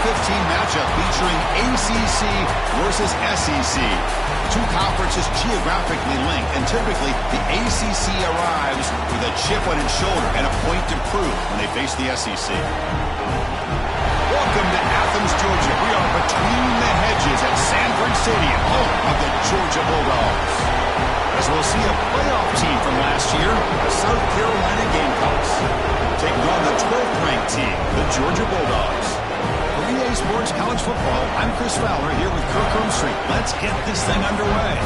15 matchup featuring ACC versus SEC. Two conferences geographically linked, and typically the ACC arrives with a chip on its shoulder and a point to prove when they face the SEC. Welcome to Athens, Georgia. We are between the hedges at Sanford Stadium, home of the Georgia Bulldogs. As we'll see a playoff team from last year, the South Carolina Gamecocks, taking on the 12th-ranked team, the Georgia Bulldogs. For EA Sports College Football, I'm Chris Fowler here with Kirk Herbstreit. Let's get this thing underway.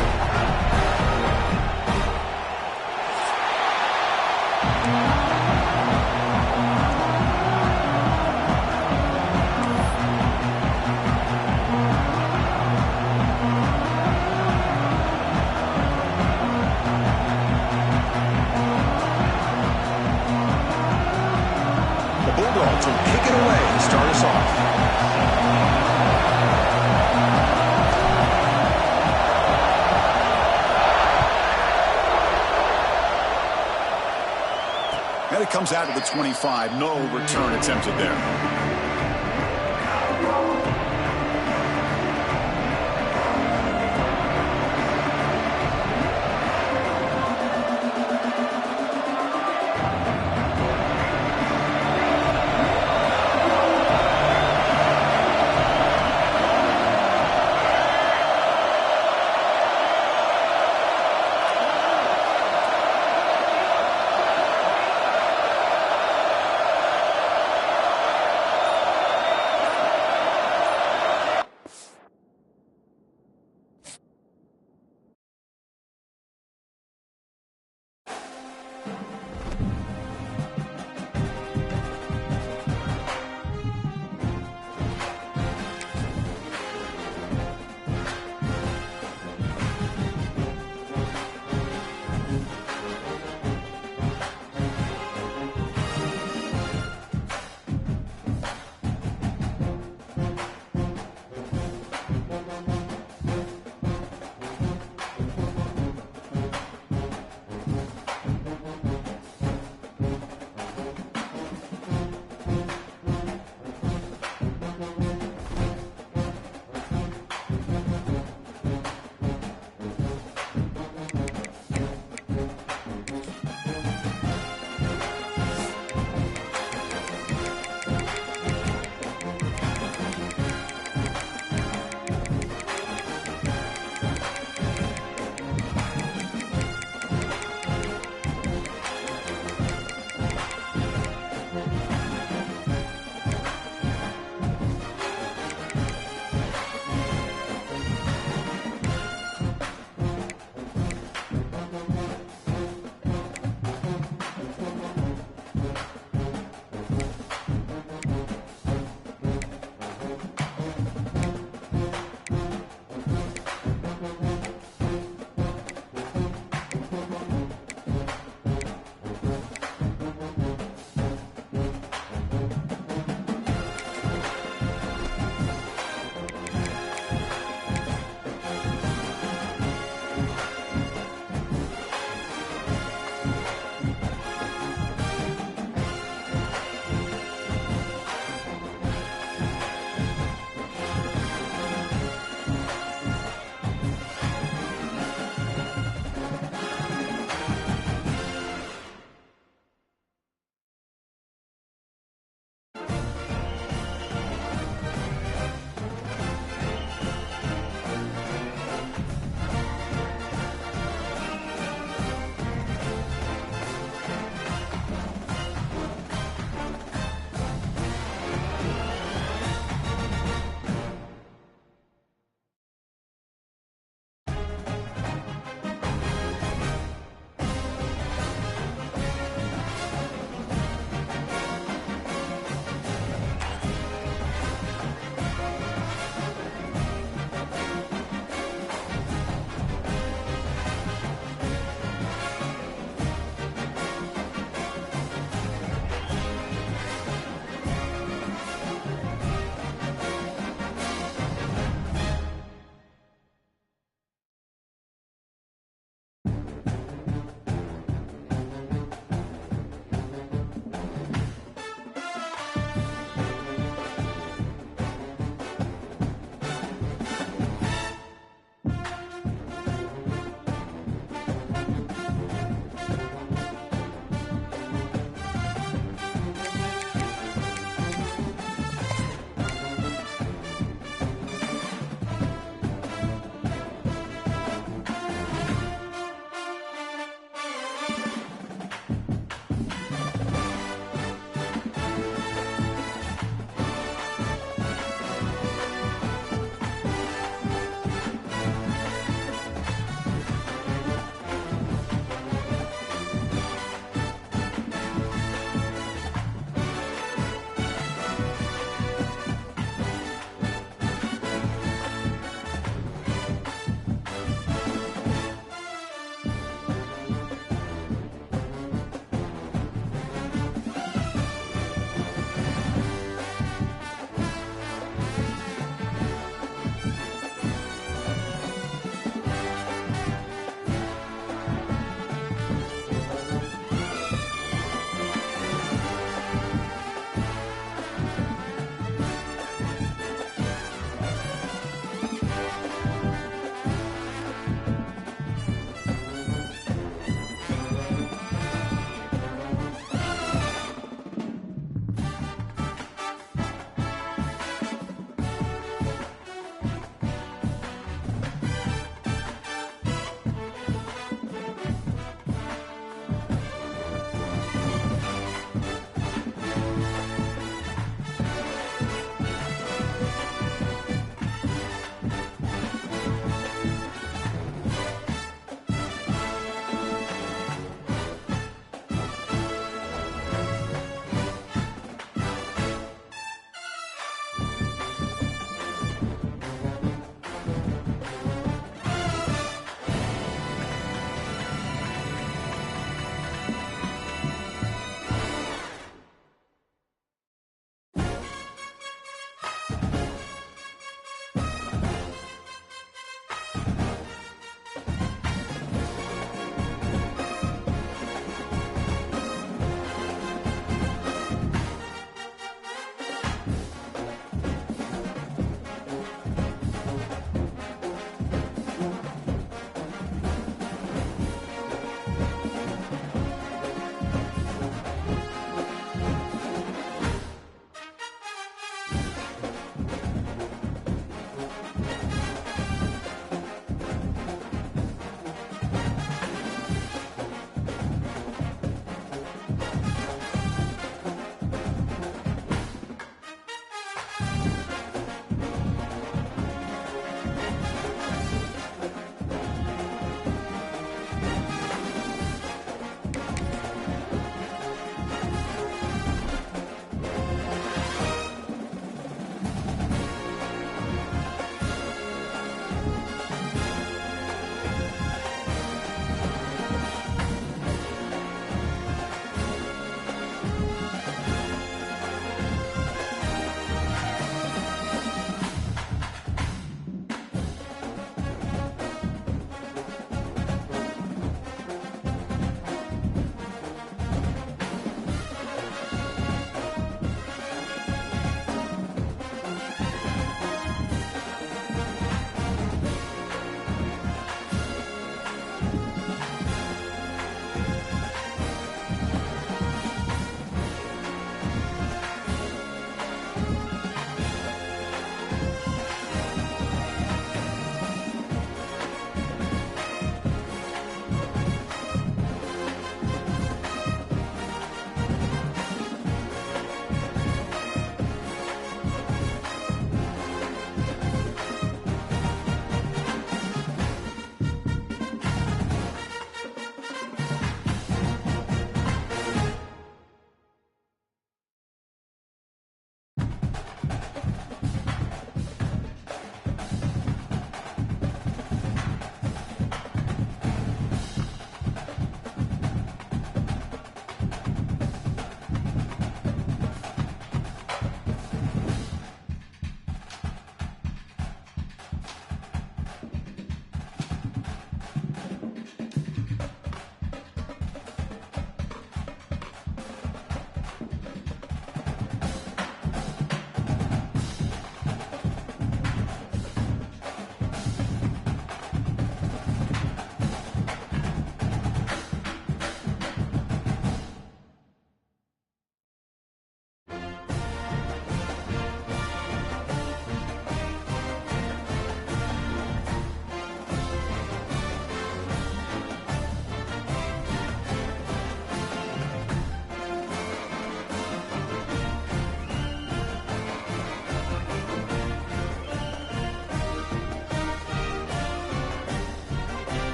Bulldogs will kick it away to start us off. And it comes out to the 25. No return attempted there.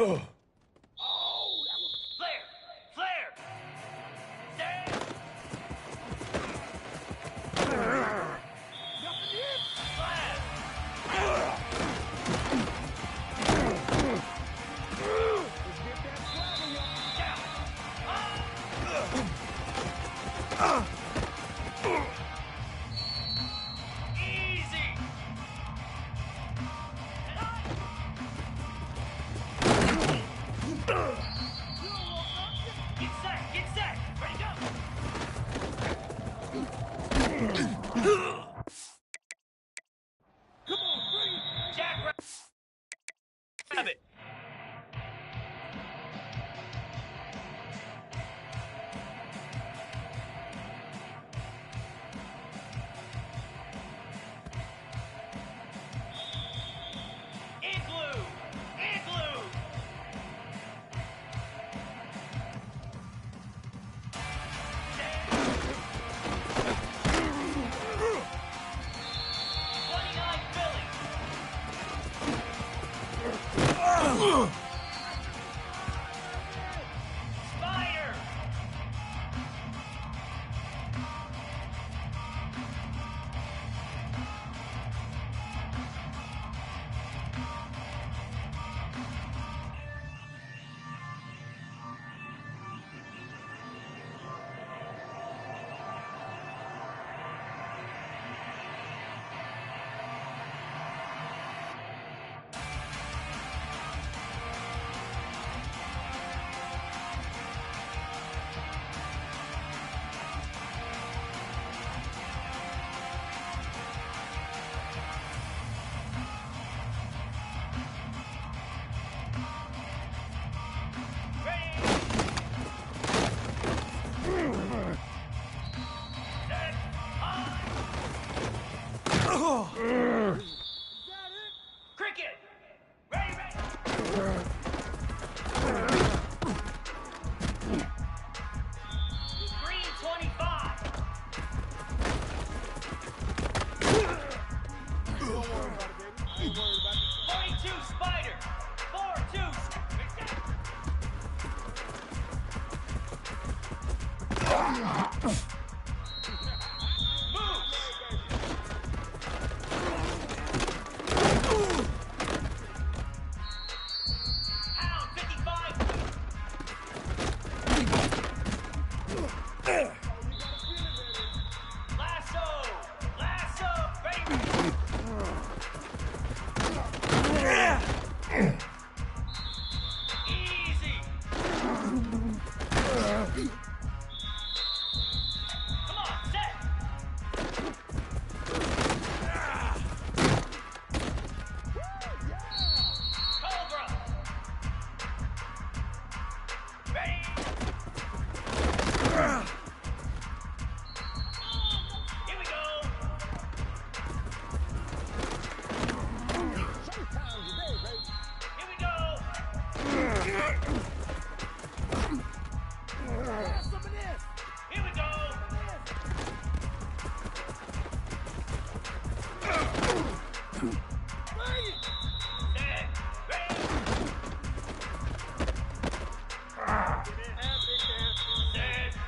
Flare! Flare! Stand! Slam! Easy! Get set! Get set! Ready, go! Jack Rabbit! Igloo! Igloo! Stand. 29 Philly! Spider! Cricket! Ready, ready! Green 25! Don't worry about it, baby. I ain't worried about it. 42 Spider! 4-2! Pound 55! Lasso! Lasso! Ready! Easy! Come on, set! Cobra! Ready! Here we go! Here we go! Here we go! Set! Ready! Set!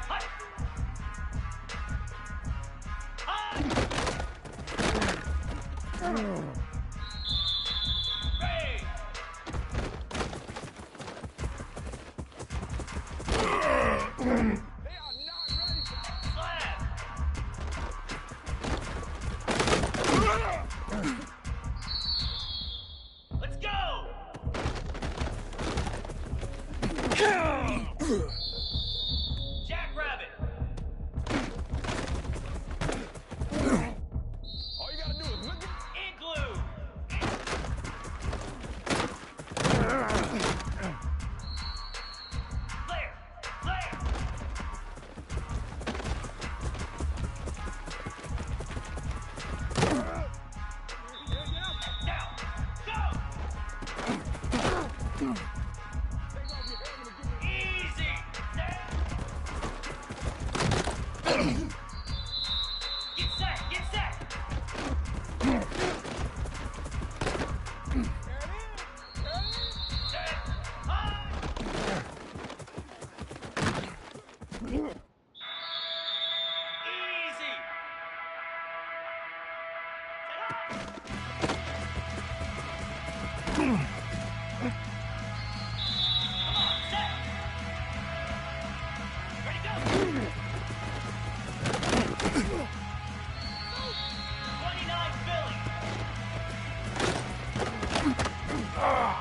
Hut! Hut! Ready! Slap! Let's go! Jack Rabbit! All you gotta do is look at Igloo! Flare! Flare! Down! Go! Easy! Set! Get set! Get set! Set! Up! Spider!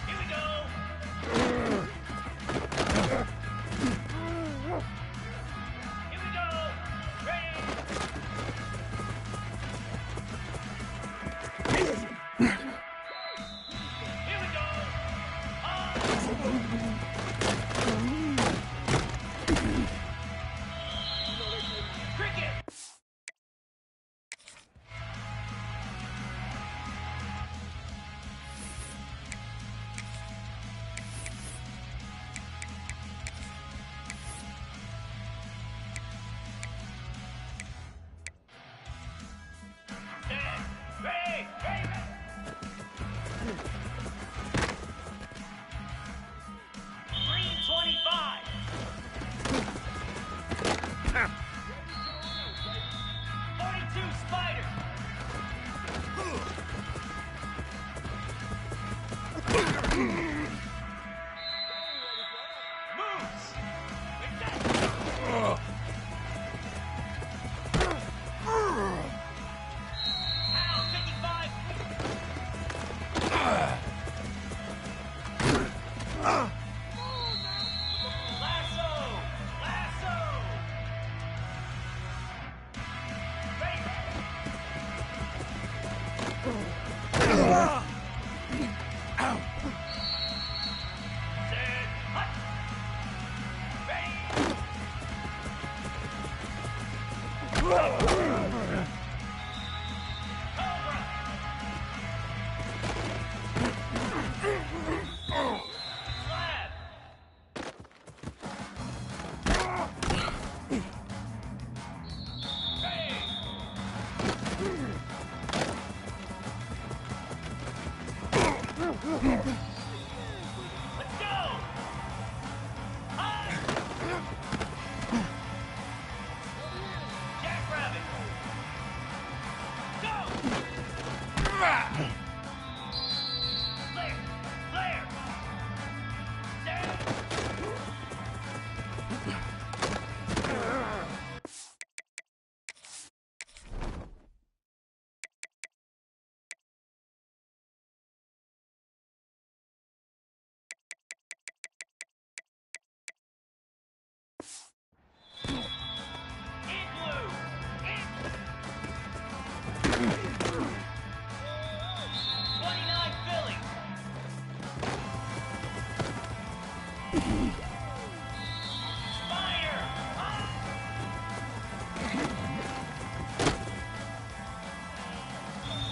Here we go! Here we go! Ready! Here we go! Cricket! Stand! Ready! Ready! Green 25! 42 Spider! Moves! Ow, 55! Lasso! Lasso! Ready! Stand! Hut! Ready! Cobra! Slab! Ready! Let's go! High! Jackrabbit! Go! Flare! Flare! Stand! Igloo! 29 Phillies! Spider!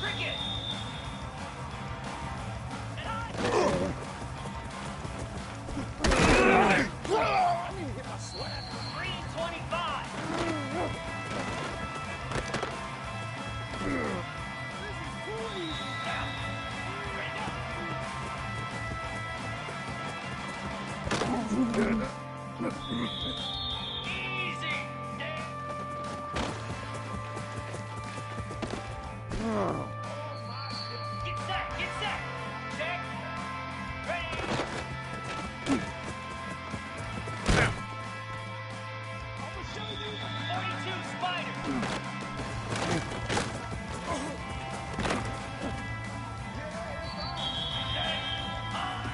Cricket! And Green 25! Easy! Get set! Get set! Check! Ready! 42 Spider! Set! On!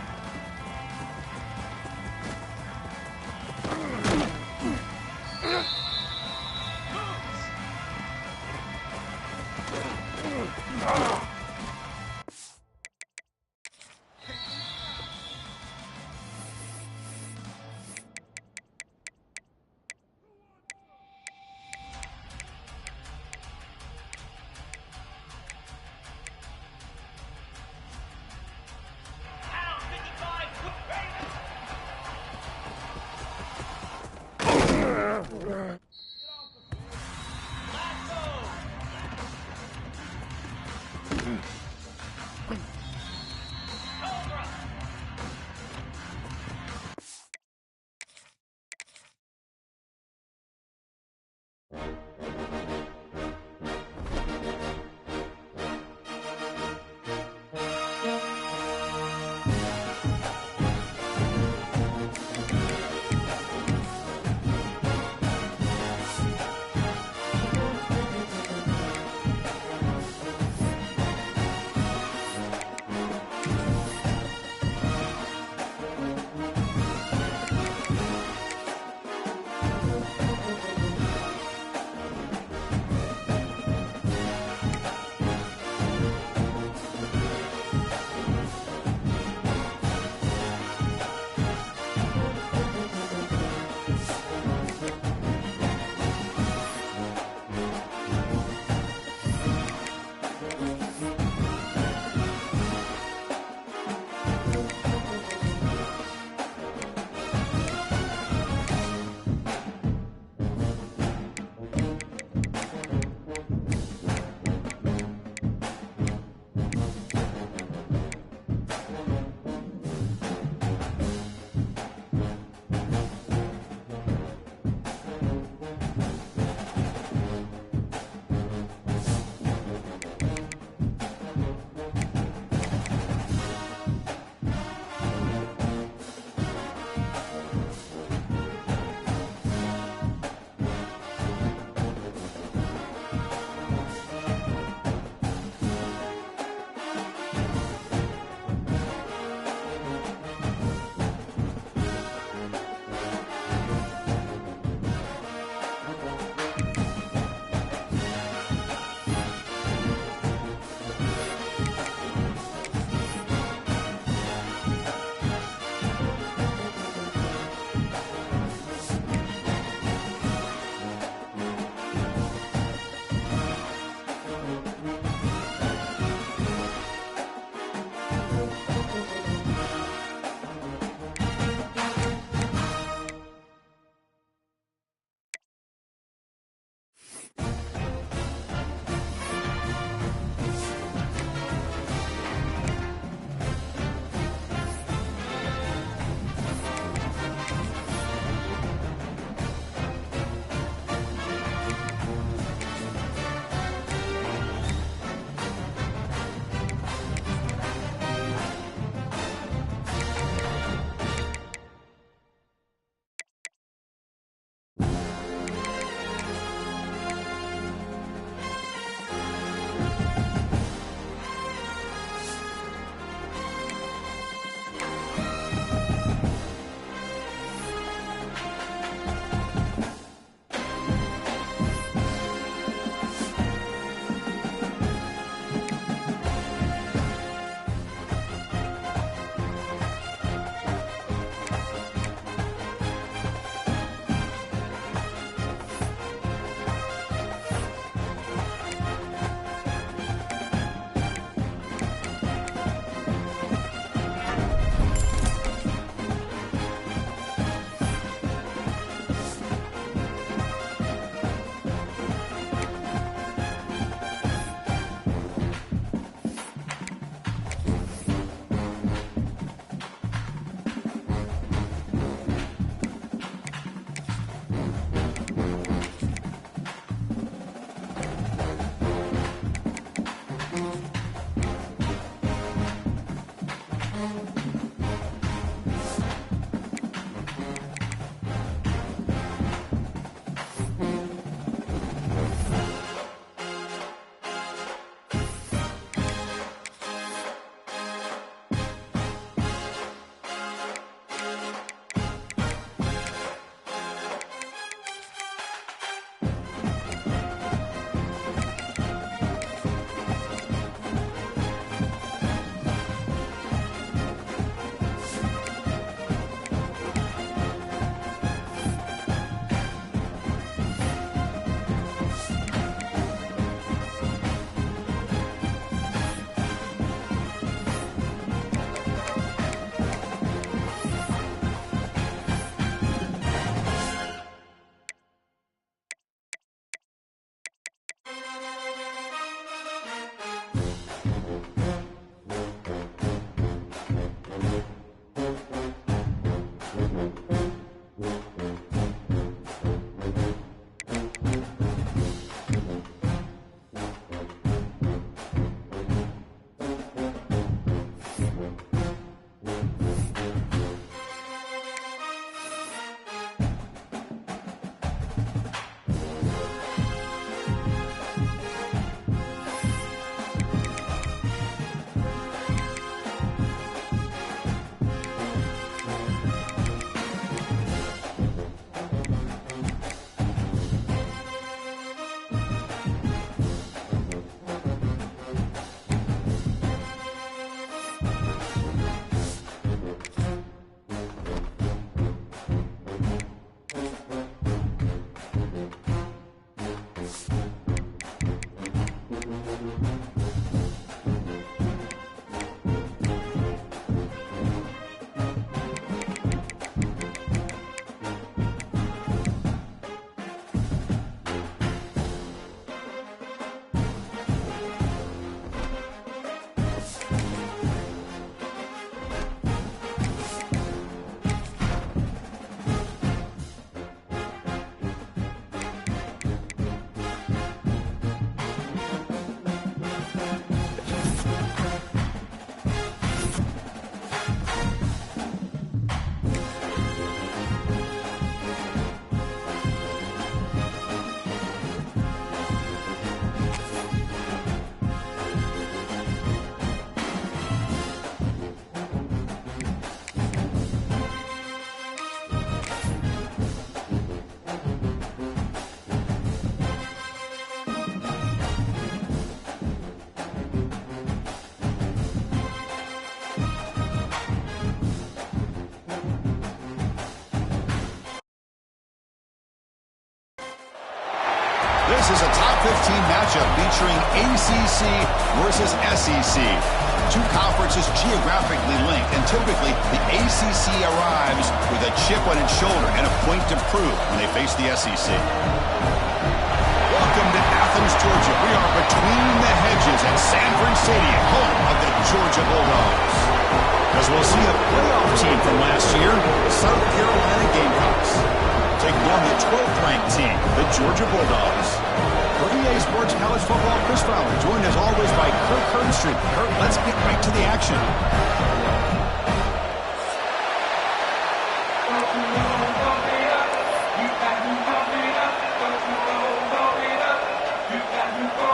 This is a top 15 matchup featuring ACC versus SEC. Two conferences geographically linked, and typically the ACC arrives with a chip on its shoulder and a point to prove when they face the SEC. Welcome to Athens, Georgia. We are between the hedges at Sanford Stadium, home of the Georgia Bulldogs. As we'll see a playoff team from last year, the South Carolina Gamecocks, taking on the 12th-ranked team, the Georgia Bulldogs. For EA Sports College Football, Chris Fowler, joined as always by Kirk Herbstreit. Kirk, let's get right to the action.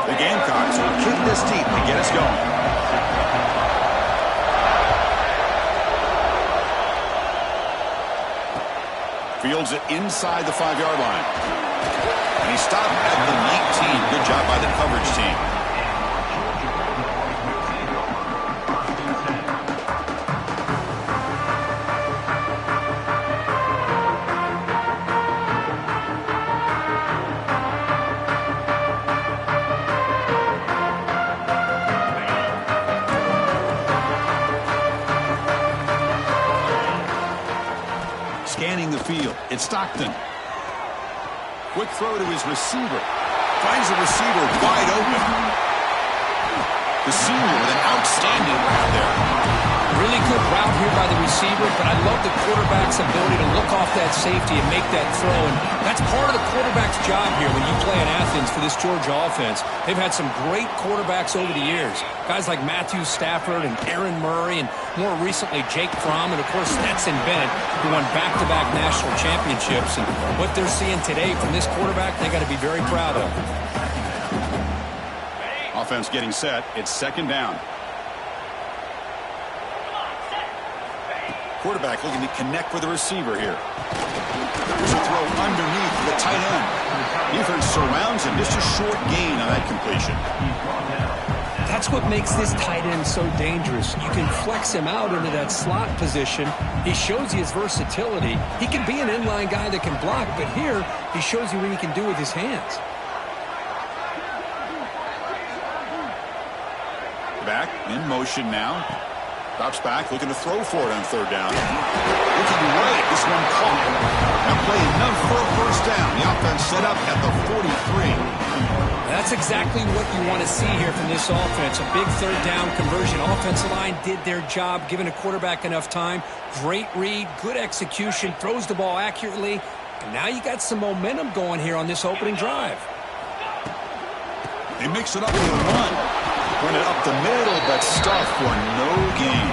The Gamecocks will kick this deep to get us going. Fields it inside the 5-yard line. And he stopped at the 19. Good job by the coverage team. Scanning the field, it's Stockton. Quick throw to his receiver. Finds the receiver wide open. The senior with an outstanding route there. Really good route here by the receiver, but I love the quarterback's ability to look off that safety and make that throw. And that's part of the quarterback's job here when you play in Athens for this Georgia offense. They've had some great quarterbacks over the years. Guys like Matthew Stafford and Aaron Murray, and more recently Jake Fromm, and of course Stetson Bennett, who won back-to-back national championships. And what they're seeing today from this quarterback, they got to be very proud of. Offense getting set. It's second down. Quarterback looking to connect with the receiver here. There's a throw underneath the tight end. Defense surrounds him. Just a short gain on that completion. That's what makes this tight end so dangerous. You can flex him out into that slot position. He shows you his versatility. He can be an inline guy that can block, but here he shows you what he can do with his hands. Back in motion now. Drops back, looking to throw for it on third down. Looking right, this one caught. Now play enough for a first down. The offense set up at the 43. That's exactly what you want to see here from this offense. A big third down conversion. Offensive line did their job, giving a quarterback enough time. Great read, good execution, throws the ball accurately. And now you got some momentum going here on this opening drive. They mix it up with a run. Run it up the middle, but stuffed for no gain.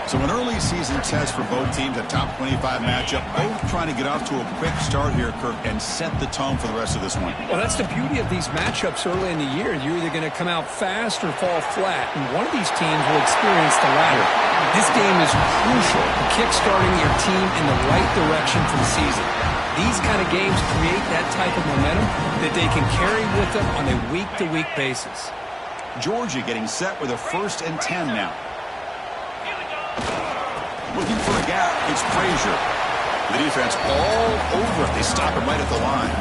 So an early season test for both teams, a top 25 matchup. Both trying to get off to a quick start here, Kirk, and set the tone for the rest of this one. Well, that's the beauty of these matchups early in the year. You're either going to come out fast or fall flat, and one of these teams will experience the latter. This game is crucial for kick-starting your team in the right direction for the season. These kind of games create that type of momentum that they can carry with them on a week-to-week basis. Georgia getting set with a 1st and 10 now. Looking for a gap, it's Frazier. The defense all over it. They stop it right at the line.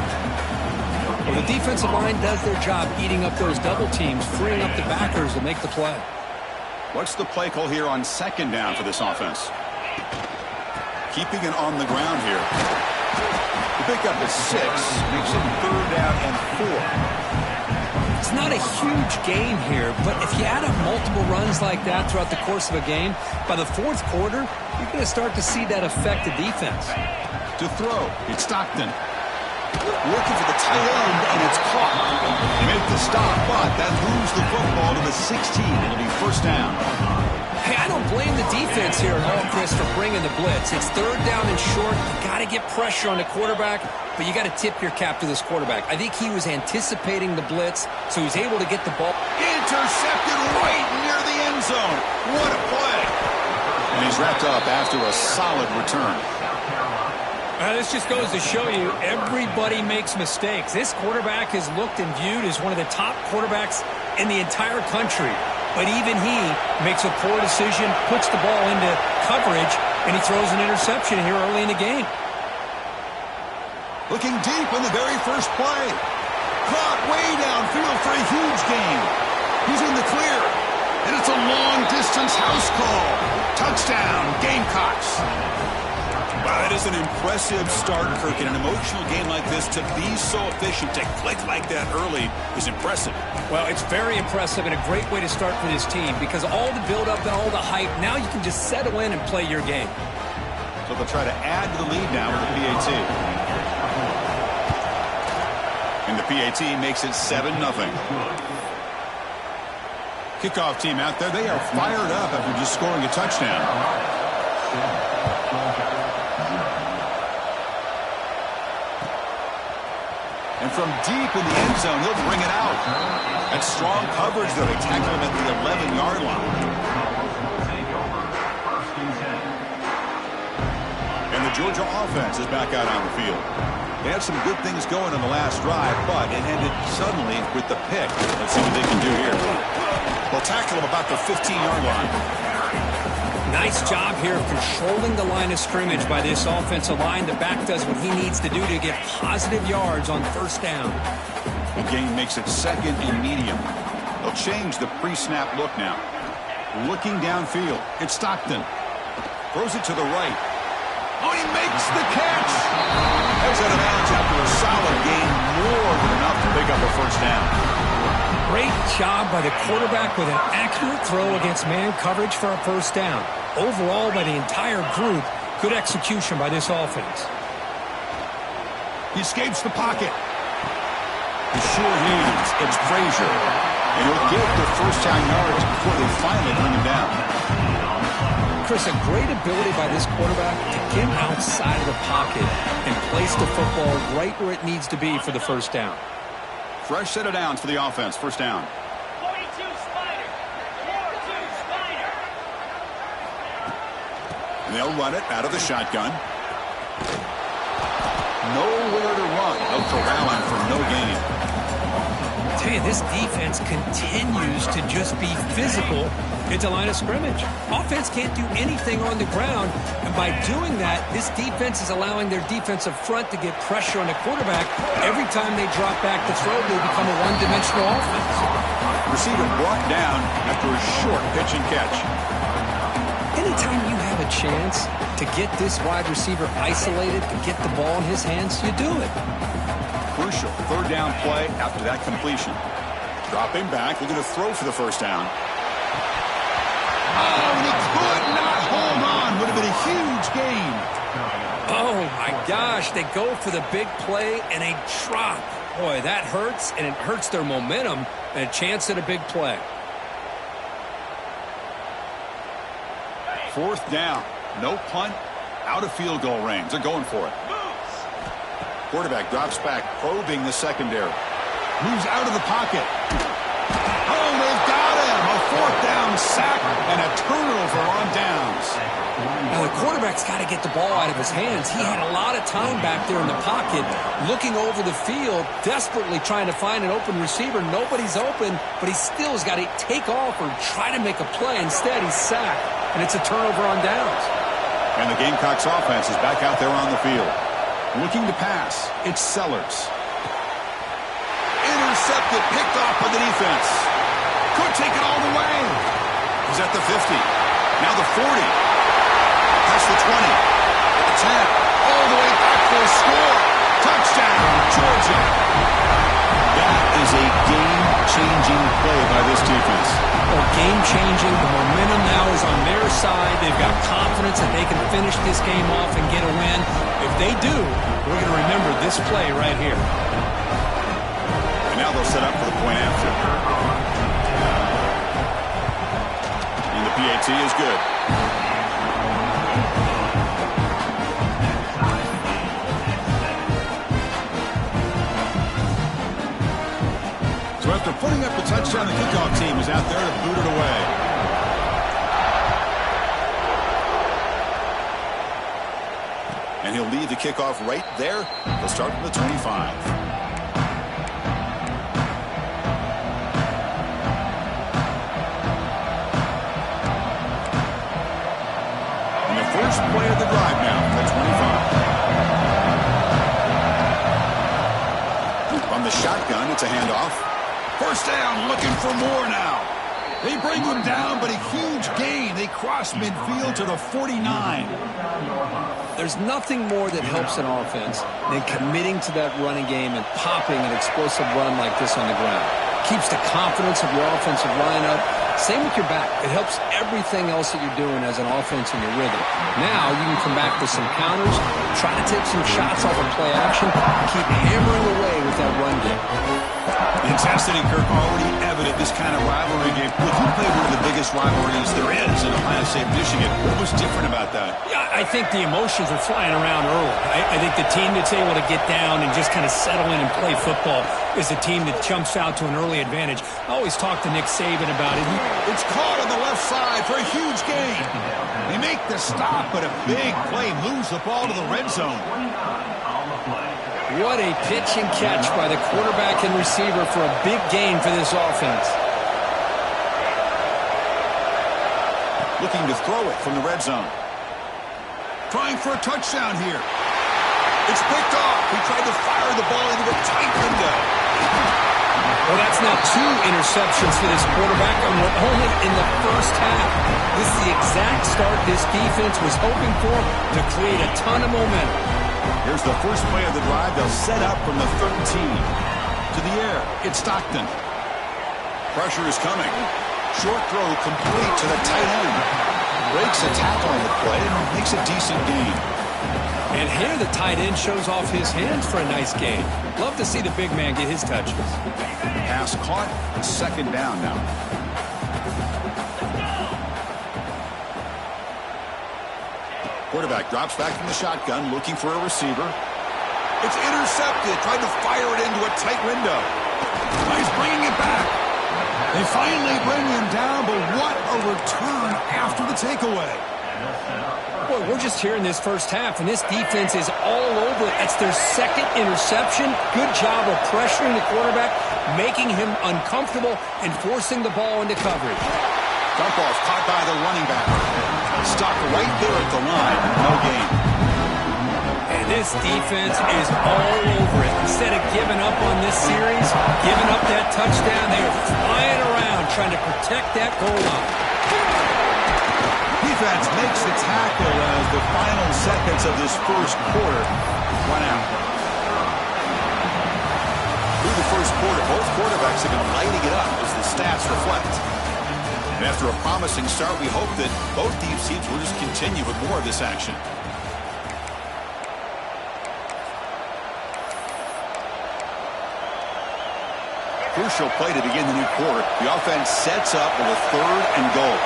Well, the defensive line does their job eating up those double teams, freeing up the backers to make the play. What's the play call here on second down for this offense? Keeping it on the ground here. The pickup is 6, makes it 3rd down and 4. It's not a huge gain here, but if you add up multiple runs like that throughout the course of a game, by the 4th quarter, you're going to start to see that affect the defense. To throw, it's Stockton. Looking for the tight end, and it's caught. They make the stop, but that moves the football to the 16. It'll be 1st down. Hey, I don't blame the defense here at all, Chris, for bringing the blitz. It's 3rd down and short. You got to get pressure on the quarterback, but you got to tip your cap to this quarterback. I think he was anticipating the blitz, so he's able to get the ball. Intercepted right near the end zone. What a play. And he's wrapped up after a solid return. This just goes to show you everybody makes mistakes. This quarterback is looked and viewed as one of the top quarterbacks in the entire country. But even he makes a poor decision, puts the ball into coverage, and he throws an interception here early in the game. Looking deep in the very first play. Caught way downfield for a huge gain. He's in the clear. And it's a long-distance house call. Touchdown, Gamecocks. Wow, that is an impressive start, Kirk. In an emotional game like this, to be so efficient, to click like that early is impressive. Well, it's very impressive and a great way to start for this team because all the build-up and all the hype, now you can just settle in and play your game. So they'll try to add to the lead now with the PAT. And the PAT makes it 7-0. Kickoff team out there, they are fired up after just scoring a touchdown. And from deep in the end zone, he'll bring it out. That's strong coverage, though. They tackle him at the 11-yard line. And the Georgia offense is back out on the field. They had some good things going on the last drive, but it ended suddenly with the pick. Let's see what they can do here. They'll tackle him about the 15-yard line. Nice job here of controlling the line of scrimmage by this offensive line. The back does what he needs to do to get positive yards on first down. The game makes it 2nd and medium. They'll change the pre-snap look now. Looking downfield. It's Stockton. Throws it to the right. Oh, he makes the catch. Heads out of bounds after a solid gain. More than enough to pick up a first down. Great job by the quarterback with an accurate throw against man coverage for a first down. Overall, by the entire group, good execution by this offense. He escapes the pocket. The sure hands. It's Frazier. And he'll get the first down yards before they finally bring him down. Chris, a great ability by this quarterback to get outside of the pocket and place the football right where it needs to be for the first down. Fresh set of downs for the offense. First down. 42 Spider. 42 Spider. And they'll run it out of the shotgun. Nowhere to run. They'll corral him for no gain. I tell you, this defense continues to just be physical at the line of scrimmage. Offense can't do anything on the ground, and by doing that, this defense is allowing their defensive front to get pressure on the quarterback. Every time they drop back to throw, they become a one-dimensional offense. Receiver brought down after a short pitch and catch. Anytime you have a chance to get this wide receiver isolated, to get the ball in his hands, you do it. Crucial third down play after that completion. Dropping back, looking to throw for the first down. Oh, and he could not hold on. Would have been a huge gain. Oh, my gosh. They go for the big play and a drop. Boy, that hurts, and it hurts their momentum and a chance at a big play. Fourth down. No punt. Out of field goal range. They're going for it. Quarterback drops back, probing the secondary. Moves out of the pocket. Oh, they've got him. A fourth down sack and a turnover on downs. Now, the quarterback's got to get the ball out of his hands. He had a lot of time back there in the pocket, looking over the field, desperately trying to find an open receiver. Nobody's open, but he still has got to take off or try to make a play. Instead, he's sacked, and it's a turnover on downs. And the Gamecocks offense is back out there on the field. Looking to pass. It's Sellers. Intercepted, picked off by the defense. Could take it all the way. He's at the 50. Now the 40. Past the 20. The 10. All the way back for a score. Touchdown, Georgia. That is a game-changing play by this defense. Well, game-changing. The momentum now is on their side. They've got confidence that they can finish this game off and get a win. If they do, we're going to remember this play right here. And now they'll set up for the point after. And the PAT is good. So after putting up the touchdown, the kickoff team is out there to boot it away. And he'll lead the kickoff right there. They'll start from the 25. And the first play of the drive now from the 25. From the shotgun, it's a handoff. First down, looking for more now. They bring him down, but a huge gain. They cross midfield to the 49. There's nothing more that helps an offense than committing to that running game and popping an explosive run like this on the ground. Keeps the confidence of your offensive line up. Same with your back. It helps everything else that you're doing as an offense in your rhythm. Now you can come back with some counters, try to take some shots off of play action, keep hammering away with that run game. The intensity, Kirk, already evident this kind of rivalry game. Look, you played one of the biggest rivalries there is in Ohio State, Michigan. What was different about that? Yeah, I think the emotions are flying around early. I think the team that's able to get down and just kind of settle in and play football is the team that jumps out to an early advantage. I always talk to Nick Saban about it. It's caught on the left side for a huge gain. They make the stop, but a big play moves the ball to the red zone. What a pitch and catch by the quarterback and receiver for a big gain for this offense. Looking to throw it from the red zone. Trying for a touchdown here. It's picked off. He tried to fire the ball into the tight window. Well, that's now 2 interceptions for this quarterback, and we're only in the first half. This is the exact start this defense was hoping for to create a ton of momentum. Here's the first play of the drive. They'll set up from the 13. To the air. It's Stockton. Pressure is coming. Short throw complete to the tight end. Breaks a tackle on the play and makes a decent gain. And here the tight end shows off his hands for a nice gain. Love to see the big man get his touches. Pass caught. It's second down now. Quarterback drops back from the shotgun, looking for a receiver. It's intercepted. Tried to fire it into a tight window. He's bringing it back. They finally bring him down, but what a return after the takeaway. Boy, we're just here in this first half, and this defense is all over it. That's their second interception. Good job of pressuring the quarterback, making him uncomfortable, and forcing the ball into coverage. Dump off caught by the running back. Stuck right there at the line. No gain. And this defense is all over it. Instead of giving up on this series, giving up that touchdown, they are flying around trying to protect that goal line. Defense makes the tackle as the final seconds of this first quarter run out. Through the first quarter, both quarterbacks have been lighting it up as the stats reflect. And after a promising start, we hope that both these teams will just continue with more of this action. Crucial play to begin the new quarter. The offense sets up with a 3rd and goal.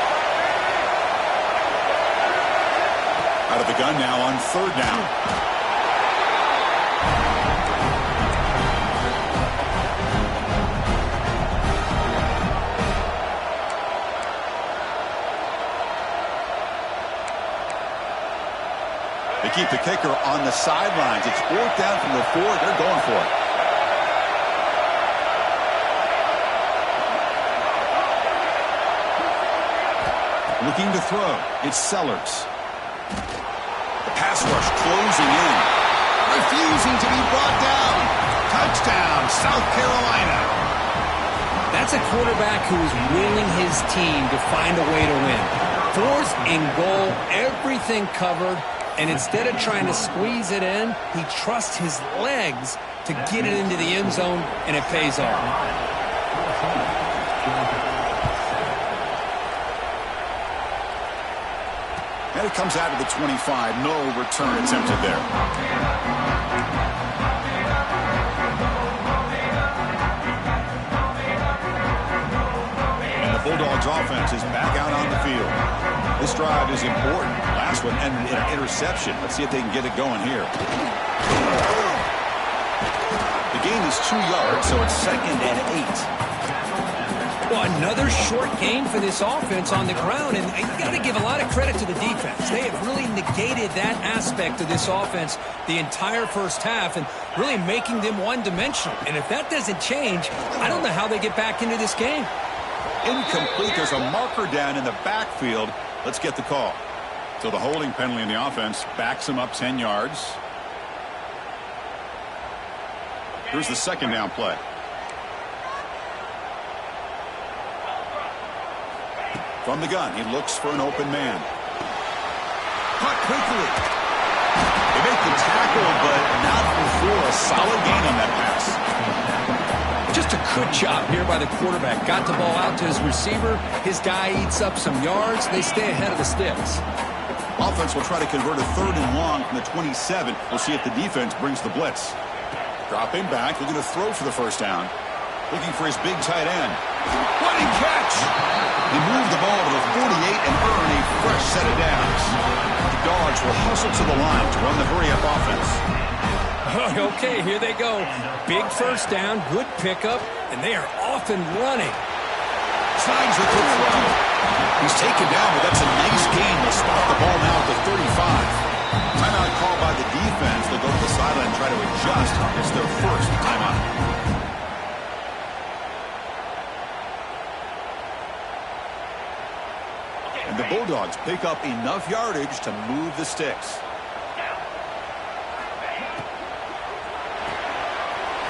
Out of the gun now on 3rd down. They keep the kicker on the sidelines. It's 4th down from the 4. They're going for it. Looking to throw. It's Sellers. The pass rush closing in. Refusing to be brought down. Touchdown, South Carolina. That's a quarterback who is willing his team to find a way to win. 4th and goal, everything covered. And instead of trying to squeeze it in, he trusts his legs to get it into the end zone, and it pays off. And it comes out of the 25. No return attempted there. And the Bulldogs offense is back out on the field. This drive is important. Last one ended in an interception. Let's see if they can get it going here. The gain is 2 yards, so it's 2nd and 8. Well, another short game for this offense on the ground, and you got to give a lot of credit to the defense. They have really negated that aspect of this offense the entire first half and really making them one-dimensional. And if that doesn't change, I don't know how they get back into this game. Incomplete. There's a marker down in the backfield. Let's get the call. So the holding penalty in the offense backs him up 10 yards. Here's the 2nd down play. From the gun, he looks for an open man. Caught quickly. They make the tackle, but not before a solid gain on that pass. Just a good job here by the quarterback. Got the ball out to his receiver. His guy eats up some yards. They stay ahead of the sticks. Offense will try to convert a 3rd and long from the 27. We'll see if the defense brings the blitz. Dropping back, looking to throw for the first down. Looking for his big tight end. Running catch! They move the ball to the 48 and earn a fresh set of downs. The Dogs will hustle to the line to run the hurry-up offense. Okay, here they go. Big first down, good pickup, and they are off and running. Slides with the throw. He's taken down, but that's a nice gain. They'll spot the ball now at the 35. Timeout called by the defense. They'll go to the sideline and try to adjust. It's their first timeout. And the Bulldogs pick up enough yardage to move the sticks.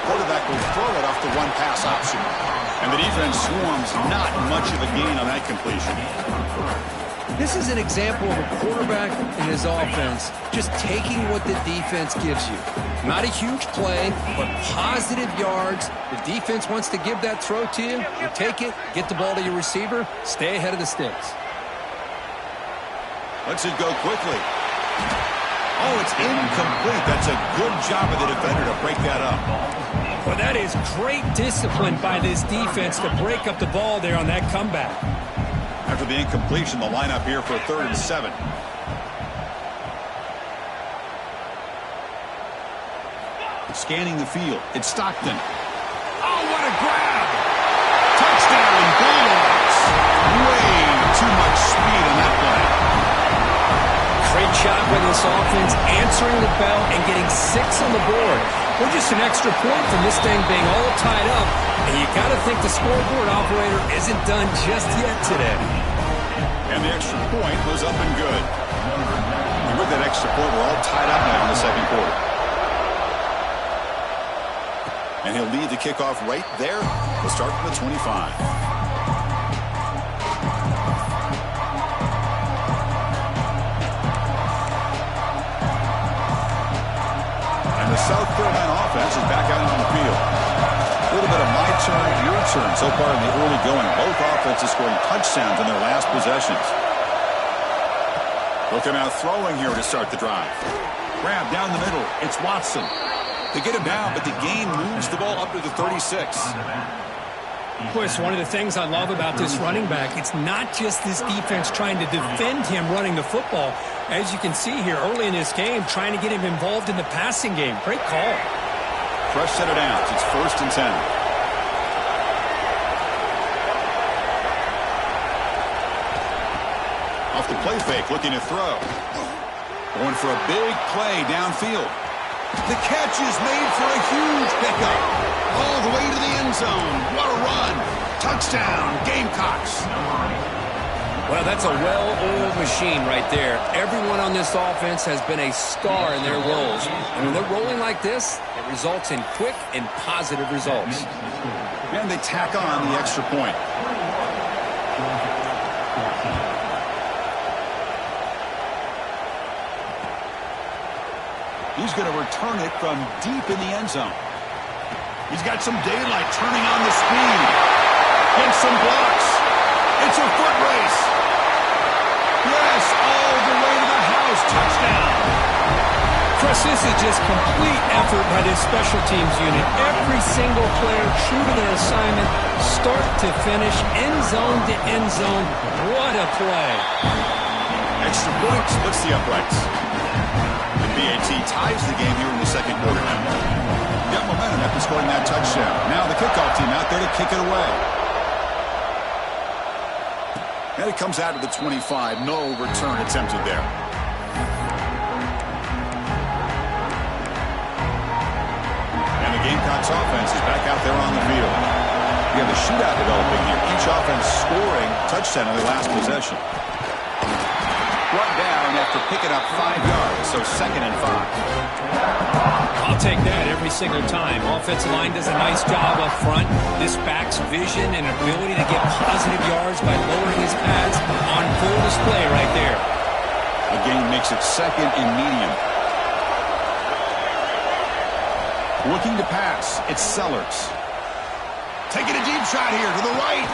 Quarterback will throw it off the one-pass option. And the defense swarms, not much of a gain on that completion. This is an example of a quarterback in his offense just taking what the defense gives you. Not a huge play, but positive yards. The defense wants to give that throw to you. You take it, get the ball to your receiver, stay ahead of the sticks. Lets it go quickly. Oh, it's incomplete. That's a good job of the defender to break that up. Well, that is great discipline by this defense to break up the ball there on that comeback. After the incompletion, the lineup here for a 3rd and 7. Scanning the field. It's Stockton. Oh, what a grab! Touchdown, Bulldogs! Way too much speed on that play. Great job by this offense, answering the bell and getting 6 on the board. We're just an extra point from this thing being all tied up, and you got to think the scoreboard operator isn't done just yet today. And the extra point was up and good. And with that extra point, we're all tied up now in the second quarter. And he'll lead the kickoff right there. We'll start from the 25. The South Carolina offense is back out on the field. A little bit of my turn, your turn so far in the early going. Both offenses scoring touchdowns in their last possessions. Looking out throwing here to start the drive. Grab down the middle. It's Watson. They get him down, but the gain moves the ball up to the 36. Of course, one of the things I love about this running back, it's not just this defense trying to defend him running the football. As you can see here early in this game, trying to get him involved in the passing game. Great call. Fresh set of downs. It's 1st and 10. Off the play fake, looking to throw. Going for a big play downfield. The catch is made for a huge pickup. All the way to the end zone. What a run. Touchdown, Gamecocks. Well, that's a well-oiled machine right there. Everyone on this offense has been a star in their roles. And when they're rolling like this, it results in quick and positive results. And they tack on the extra point. He's going to return it from deep in the end zone. He's got some daylight turning on the speed. Gets some blocks. It's a foot race. Yes, all the way to the house. Touchdown. Chris, this is just complete effort by this special teams unit. Every single player true to their assignment, start to finish, end zone to end zone. What a play. Extra point splits the uprights. And BAT ties the game here in the second quarter now. Got momentum after scoring that touchdown. Now the kickoff team out there to kick it away. And it comes out of the 25. No return attempted there. And the Gamecocks offense is back out there on the field. We have a shootout developing here. Each offense scoring touchdown on their last possession. Brought down after picking up 5 yards, so 2nd and 5. I'll take that every single time. Offensive line does a nice job up front. This back's vision and ability to get positive yards by lowering his pads on full display right there. The gain makes it second and medium. Looking to pass, it's Sellers. Taking a deep shot here to the right.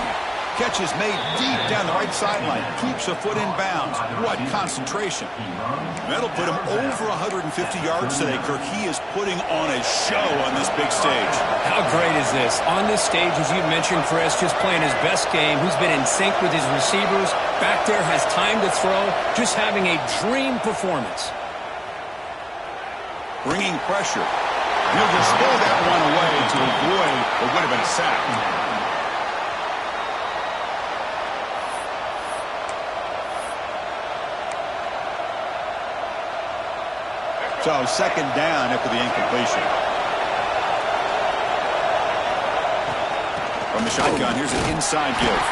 Catch is made deep down the right sideline. Keeps a foot in bounds. What concentration. That'll put him over 150 yards today, Kirk. He is putting on a show on this big stage. How great is this? On this stage, as you mentioned, Chris, just playing his best game. He's been in sync with his receivers. Back there has time to throw. Just having a dream performance. Bringing pressure. He'll just throw that one away to avoid what would have been a sack. So second down after the incompletion. From the shotgun, here's an inside give.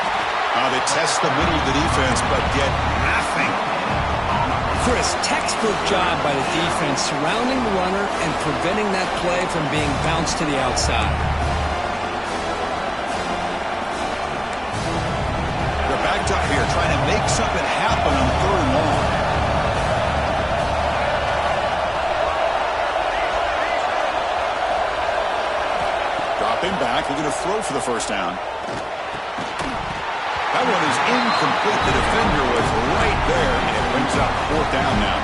They test the middle of the defense, but get nothing. Chris, textbook job by the defense surrounding the runner and preventing that play from being bounced to the outside. They're backed up here trying to make something happen on third and long. Dropping back, looking to throw for the first down. That one is incomplete. The defender was right there, and it brings up fourth down now.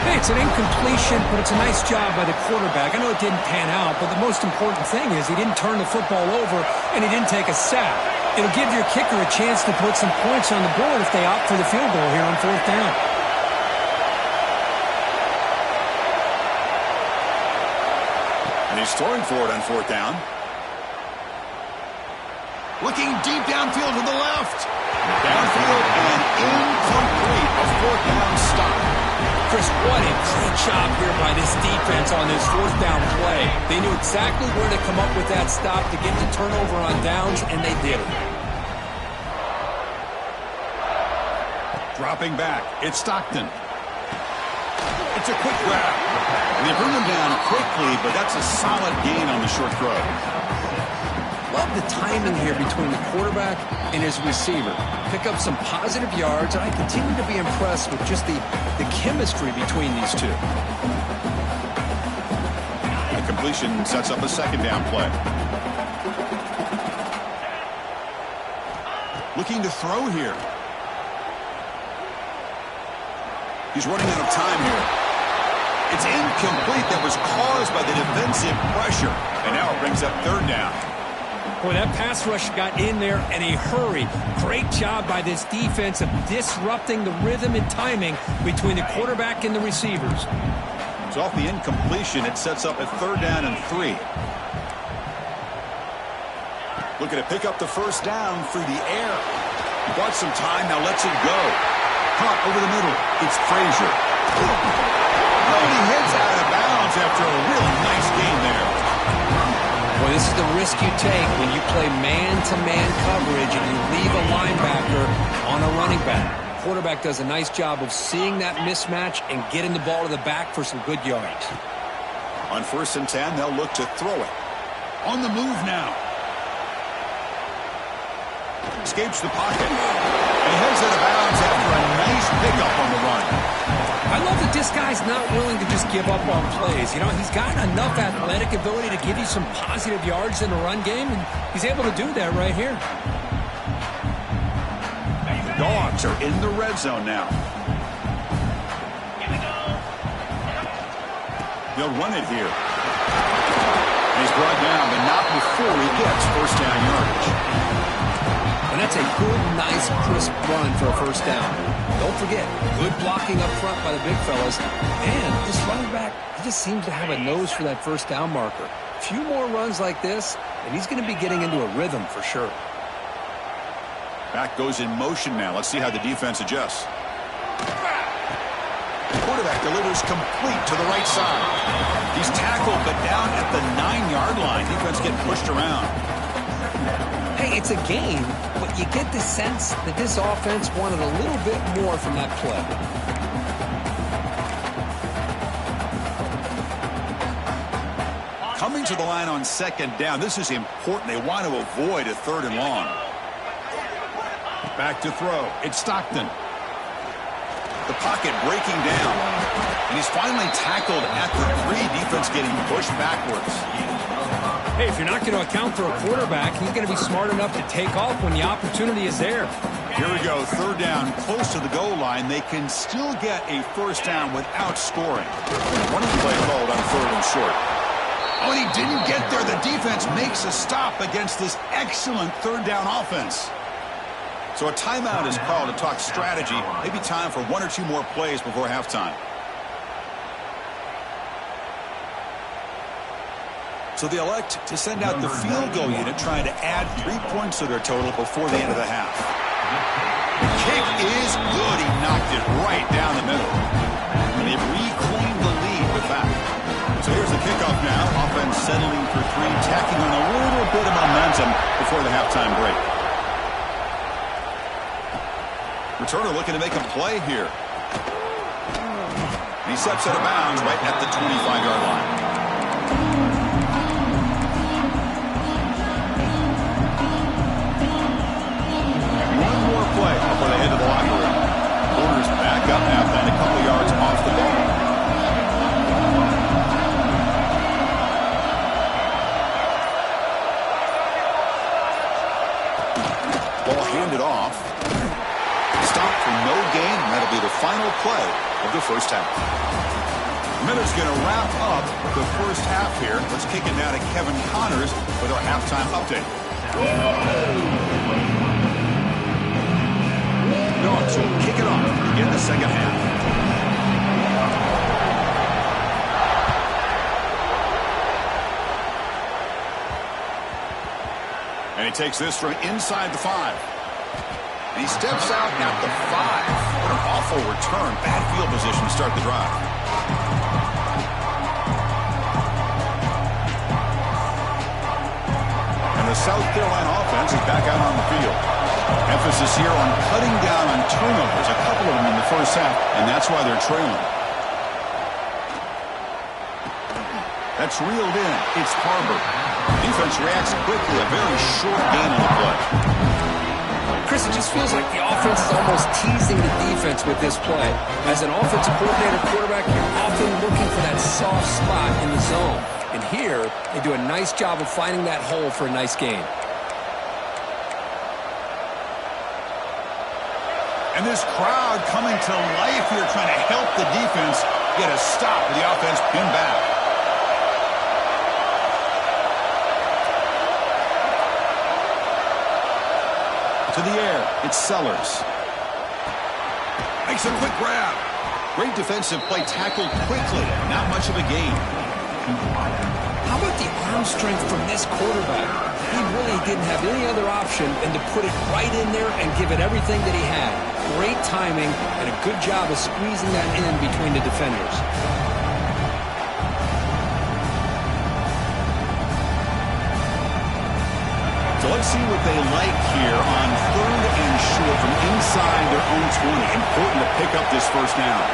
Hey, it's an incompletion, but it's a nice job by the quarterback. I know it didn't pan out, but the most important thing is he didn't turn the football over, and he didn't take a sack. It'll give your kicker a chance to put some points on the board if they opt for the field goal here on fourth down. And he's throwing for it on fourth down. Looking deep downfield to the left. Downfield and incomplete. A fourth down stop. Chris, what a great job here by this defense on this fourth down play. They knew exactly where to come up with that stop to get the turnover on downs, and they did it. Dropping back. It's Stockton. It's a quick grab. And they bring him down quickly, but that's a solid gain on the short throw. Love the timing here between the quarterback and his receiver. Pick up some positive yards, and I continue to be impressed with just the chemistry between these two. The completion sets up a second down play. Looking to throw here. He's running out of time here. It's incomplete. That was caused by the defensive pressure. And now it brings up third down. Boy, that pass rush got in there in a hurry. Great job by this defense of disrupting the rhythm and timing between the quarterback and the receivers. So off the incompletion, it sets up a third down and 3. Looking to pick up the first down through the air. He bought some time, now lets it go. Caught over the middle. It's Frazier. Oh, he heads out of bounds after a really nice game there. Well, this is the risk you take when you play man-to-man coverage and you leave a linebacker on a running back. Quarterback does a nice job of seeing that mismatch and getting the ball to the back for some good yards. On 1st and 10, they'll look to throw it. On the move now. Escapes the pocket. And he heads out of bounds after a nice pickup on the run. I love that this guy's not willing to just give up on plays. You know, he's got enough athletic ability to give you some positive yards in the run game, and he's able to do that right here. The Dogs are in the red zone now. They'll run it here. And he's brought down, but not before he gets first down yardage. And that's a good, nice, crisp run for a first down. Don't forget, good blocking up front by the big fellas. And this running back, he just seems to have a nose for that first down marker. A few more runs like this, and he's going to be getting into a rhythm for sure. Back goes in motion now. Let's see how the defense adjusts. The quarterback delivers complete to the right side. He's tackled, but down at the 9-yard line. Defense getting pushed around. Hey, it's a game, but you get the sense that this offense wanted a little bit more from that play. coming to the line on second down. This is important. They want to avoid a 3rd and long. Back to throw. It's Stockton. The pocket breaking down. And he's finally tackled at the 3. Defense getting pushed backwards. Hey, if you're not going to account for a quarterback, he's going to be smart enough to take off when the opportunity is there. Here we go. 3rd down, close to the goal line. They can still get a 1st down without scoring. Running play called on 3rd and short. Oh, and he didn't get there. The defense makes a stop against this excellent 3rd down offense. So a timeout is called to talk strategy. Maybe time for 1 or 2 more plays before halftime. So they elect to send out the field goal unit, trying to add 3 points to their total before the end of the half. Kick is good. He knocked it right down the middle. And they reclaimed the lead with that. So here's the kickoff now. Offense settling for 3, tacking on a little bit of momentum before the halftime break. Returner looking to make a play here. And he steps out of bounds right at the 25-yard line. Play before they head to the locker room. Corners back up now, playing a couple yards off the ball. Ball handed off. Stop for no gain, and that'll be the final play of the first half. Miller's going to wrap up the first half here. Let's kick it now to Kevin Connors with our halftime update. So we'll kick it off to begin the second half. And he takes this from inside the 5. And he steps out at the 5. What an awful return. Bad field position to start the drive. And the South Carolina offense is back out on the field. Emphasis here on cutting down on turnovers, a couple of them in the first half, and that's why they're trailing. That's reeled in. It's Harbor. Defense reacts quickly. A very short gain on the play. Chris, it just feels like the offense is almost teasing the defense with this play. As an offensive coordinator quarterback, you're often looking for that soft spot in the zone. And here, they do a nice job of finding that hole for a nice gain. And this crowd coming to life here, trying to help the defense get a stop with the offense pinned back. To the air, it's Sellers. Makes a quick grab. Great defensive play, tackled quickly. Not much of a gain. How about the arm strength from this quarterback? He really didn't have any other option than to put it right in there and give it everything that he had. Great timing and a good job of squeezing that in between the defenders. So let's see what they like here on 3rd and short from inside their own 20. Important to pick up this first down.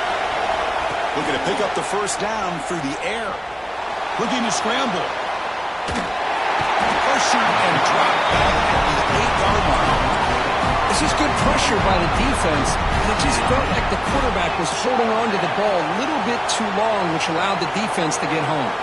Looking to pick up the first down through the air. Looking to scramble. Pressure and drop back at the 8-yard line. This is good pressure by the defense, and it just felt like the quarterback was holding on to the ball a little bit too long, which allowed the defense to get home.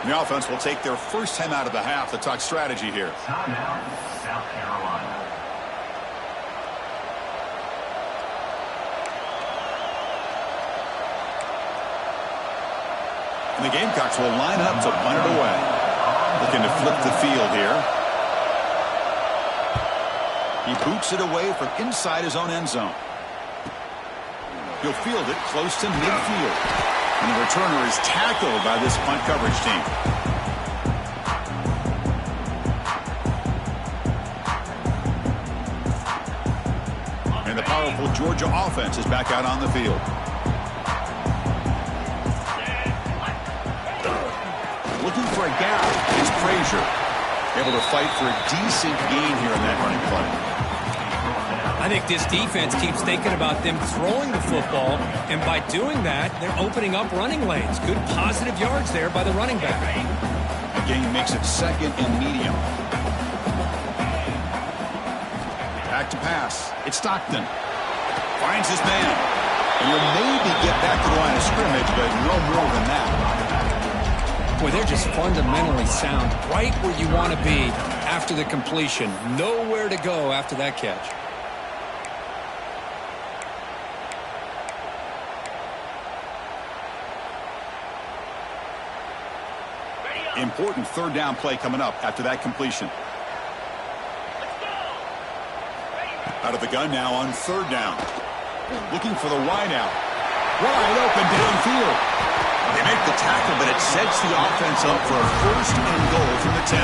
The offense will take their first time out of the half to talk strategy here. Timeout, South Carolina. And the Gamecocks will line up to punt it away. Looking to flip the field here. He boots it away from inside his own end zone. He'll field it close to midfield. And the returner is tackled by this punt coverage team. powerful Georgia offense is back out on the field. Looking for a gap is Frazier. Able to fight for a decent gain here in that running play. I think this defense keeps thinking about them throwing the football, and by doing that, they're opening up running lanes. Good positive yards there by the running back. The gain makes it second and medium. Back to pass. It's Stockton. Finds his man. And he'll maybe get back to the line of scrimmage, but no more than that. Boy, they're just fundamentally sound. Right where you want to be after the completion. Nowhere to go after that catch. Important third down play coming up after that completion. Out of the gun now on third down. Looking for the wideout. Wide open downfield. They make the tackle, but it sets the offense up for a first and goal from the 10.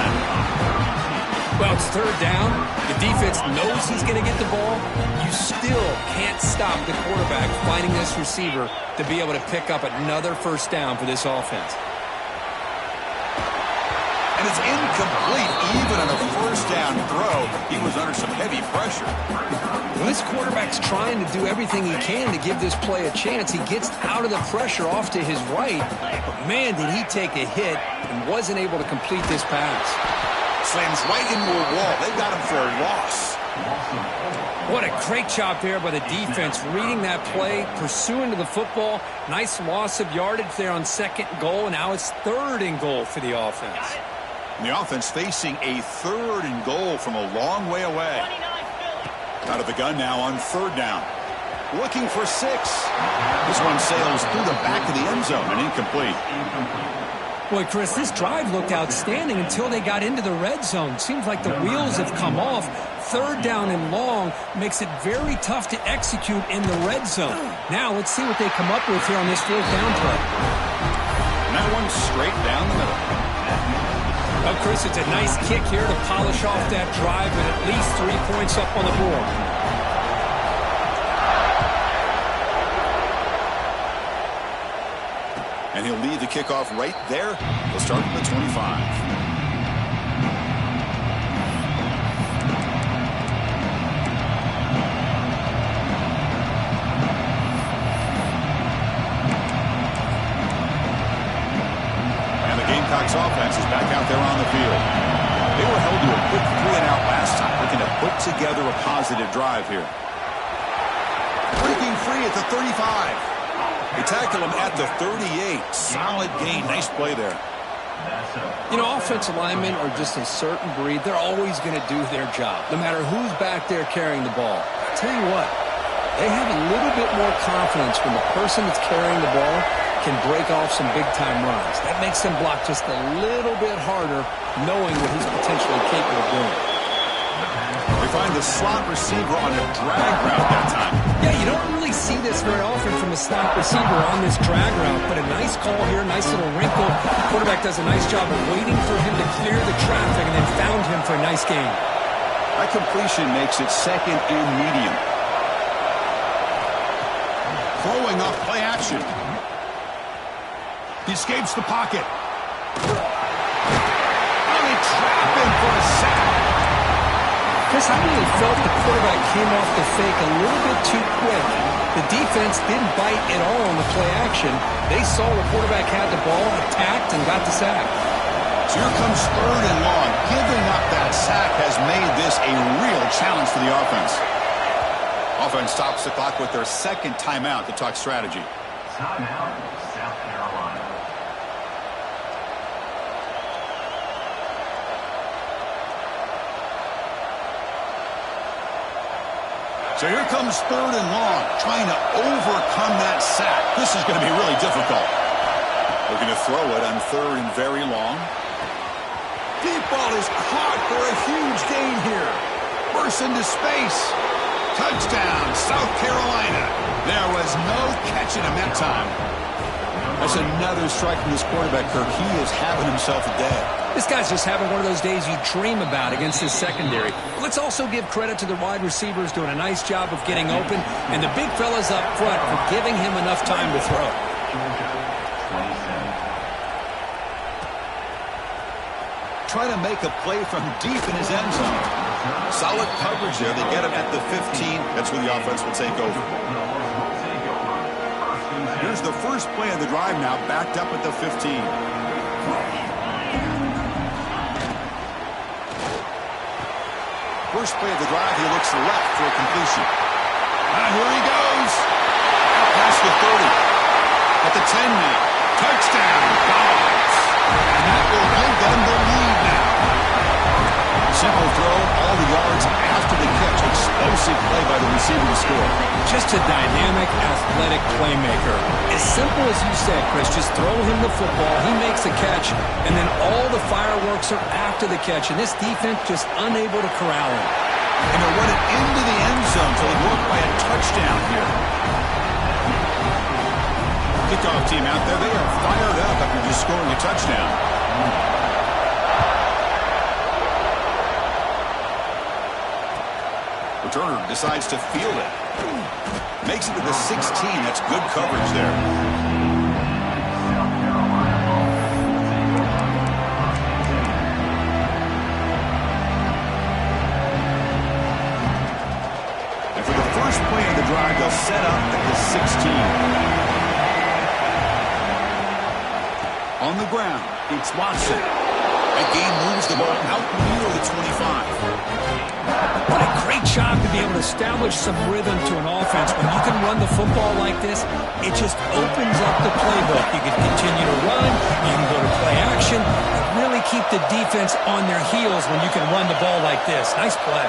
Well, it's third down. The defense knows he's going to get the ball. You still can't stop the quarterback finding this receiver to be able to pick up another first down for this offense. And it's incomplete even on a first down throw. He was under some heavy pressure. Well, this quarterback's trying to do everything he can to give this play a chance. He gets out of the pressure off to his right. But, man, did he take a hit and wasn't able to complete this pass. Slams right into a wall. They got him for a loss. What a great job there by the defense, reading that play, pursuing to the football. Nice loss of yardage there on second goal, and now it's third and goal for the offense. And the offense facing a third and goal from a long way away. Out of the gun now on third down. Looking for 6. This one sails through the back of the end zone and incomplete. Boy, Chris, this drive looked outstanding until they got into the red zone. Seems like the wheels have come off. Third down and long makes it very tough to execute in the red zone. Now let's see what they come up with here on this fourth down play. And that one straight down the middle. Well, Chris, it's a nice kick here to polish off that drive with at least 3 points up on the board. And he'll lead the kickoff right there. He'll start at the 25. Offense is back out there on the field. They were held to a quick 3-and-out last time, looking to put together a positive drive here. Breaking free at the 35. They tackle him at the 38. Solid gain. Nice play there. You know, offensive linemen are just a certain breed. They're always going to do their job, no matter who's back there carrying the ball. I'll tell you what, they have a little bit more confidence when the person that's carrying the ball can break off some big-time runs. That makes them block just a little bit harder, knowing what he's potentially capable of doing. We find the slot receiver on a drag route that time. Yeah, you don't really see this very often from a slot receiver on this drag route, but a nice call here, nice little wrinkle. The quarterback does a nice job of waiting for him to clear the traffic and then found him for a nice gain. That completion makes it second and medium. Throwing off play action. He escapes the pocket. Oh, they trap him for a sack. Chris, I really felt the quarterback came off the fake a little bit too quick. The defense didn't bite at all on the play action. They saw the quarterback had the ball, attacked, and got the sack. So here comes third and long. Giving up that sack has made this a real challenge for the offense. Offense stops the clock with their second timeout to talk strategy. Timeout, South Carolina. So here comes third and long, trying to overcome that sack. This is going to be really difficult. Looking to throw it on third and very long. Deep ball is caught for a huge gain here. Bursts into space. Touchdown, South Carolina. There was no catching him that time. That's another strike from this quarterback, Kirk. He is having himself a day. This guy's just having one of those days you dream about against this secondary. Let's also give credit to the wide receivers doing a nice job of getting open, and the big fellas up front for giving him enough time to throw. Trying to make a play from deep in his end zone. Solid coverage there. They get him at the 15. That's where the offense will take over. Here's the first play of the drive now, backed up at the 15. First play of the drive, he looks left for a completion. And here he goes. Out past the 30. At the 10 now. Touchdown, Dogs. And that will give them the lead now. Simple throw, all the yards after the catch. Explosive play by the receiver to score. Just a dynamic, athletic playmaker. As simple as you said, Chris, just throw him the football, he makes a catch, and then all the fireworks are after the catch, and this defense just unable to corral him. And they're running into the end zone until they work by a touchdown here. Kickoff team out there, they are fired up after just scoring a touchdown. Returner decides to field it. Makes it to the 16. That's good coverage there. And for the first play of the drive, they'll set up at the 16. On the ground, it's Watson. That game moves the ball out near the 25. What a great job to be able to establish some rhythm to an offense. When you can run the football like this, it just opens up the playbook. You can continue to run, you can go to play action, and really keep the defense on their heels when you can run the ball like this. Nice play.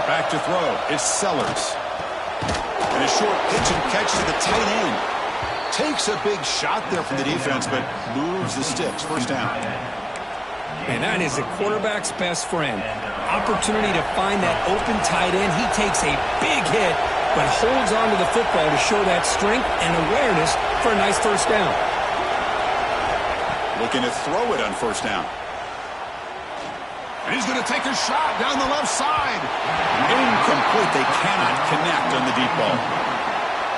Back to throw. It's Sellers. And a short pitch and catch to the tight end. Takes a big shot there from the defense, but moves the sticks. First down. And that is a quarterback's best friend. Opportunity to find that open tight end. He takes a big hit, but holds on to the football to show that strength and awareness for a nice first down. Looking to throw it on first down. And he's going to take a shot down the left side. Incomplete. They cannot connect on the deep ball.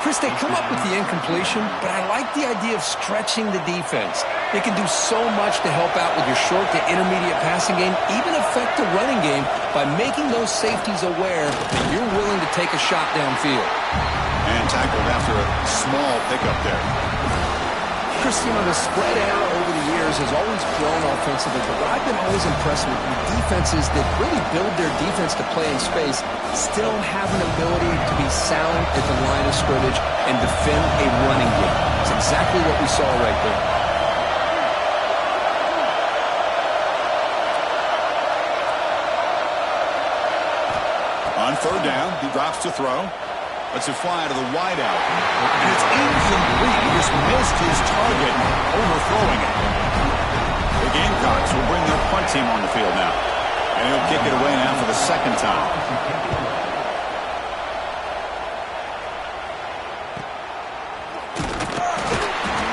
Chris, they come up with the incompletion, but I like the idea of stretching the defense. They can do so much to help out with your short to intermediate passing game, even affect the running game by making those safeties aware that you're willing to take a shot downfield. And tackled after a small pickup there. Chris, you know, the spread era over the years has always grown offensively, but what I've been always impressed with defenses that really build their defense to play in space still have an ability to be sound at the line of scrimmage and defend a running game. It's exactly what we saw right there. On third down, he drops to throw. Lets it fly to the wideout. And it's incomplete. He just missed his target, overthrowing it. The Gamecocks will bring their punt team on the field now. And he'll kick it away now for the second time.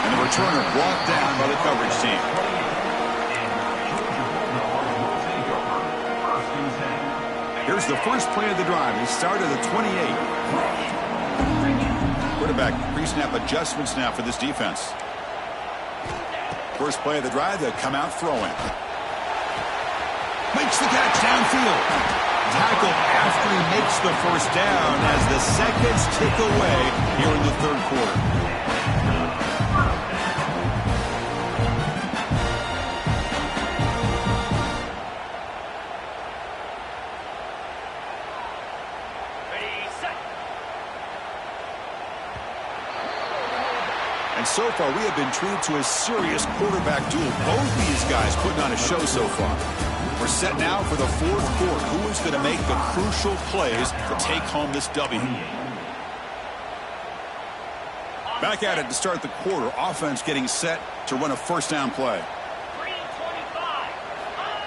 And the returner brought down by the coverage team. Here's the first play of the drive. He started at 28. Quarterback pre-snap adjustments now for this defense. First play of the drive, they'll come out throwing. Makes the catch downfield. Tackle after he makes the first down as the seconds tick away here in the third quarter. So far, we have been treated to a serious quarterback duel. Both these guys putting on a show so far. We're set now for the fourth quarter. Who is going to make the crucial plays to take home this W? Back at it to start the quarter. Offense getting set to run a first down play.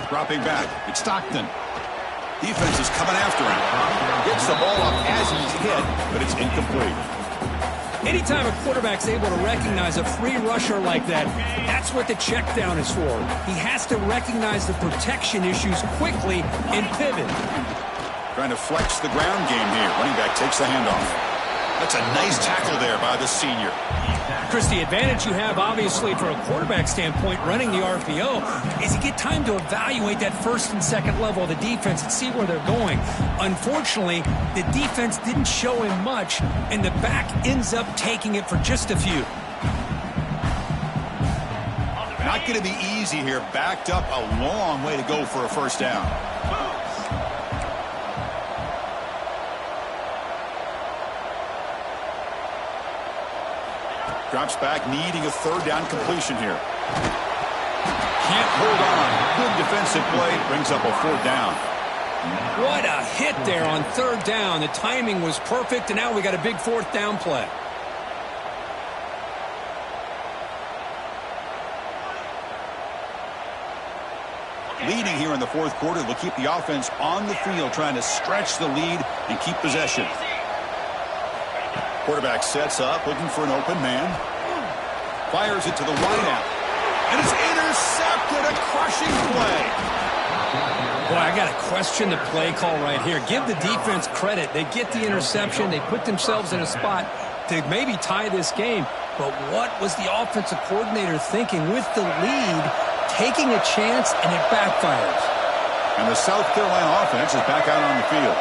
Dropping back. It's Stockton. Defense is coming after him. Gets the ball up as he's hit, but it's incomplete. Anytime a quarterback's able to recognize a free rusher like that, that's what the check down is for. He has to recognize the protection issues quickly and pivot. Trying to flex the ground game here. Running back takes the handoff. That's a nice tackle there by the senior. Chris, the advantage you have, obviously, from a quarterback standpoint, running the RPO, is you get time to evaluate that first and second level of the defense and see where they're going. Unfortunately, the defense didn't show him much, and the back ends up taking it for just a few. Not going to be easy here. Backed up a long way to go for a first down. Drops back, needing a third down completion here. Can't hold on. Good defensive play. Brings up a fourth down. What a hit there on third down. The timing was perfect, and now we got a big fourth down play. Leading here in the fourth quarter, they'll keep the offense on the field, trying to stretch the lead and keep possession. Quarterback sets up, looking for an open man. Fires it to the wideout. And it's intercepted. A crushing play. Boy, I got to question the play call right here. Give the defense credit. They get the interception. They put themselves in a spot to maybe tie this game. But what was the offensive coordinator thinking with the lead, taking a chance, and it backfires? And the South Carolina offense is back out on the field.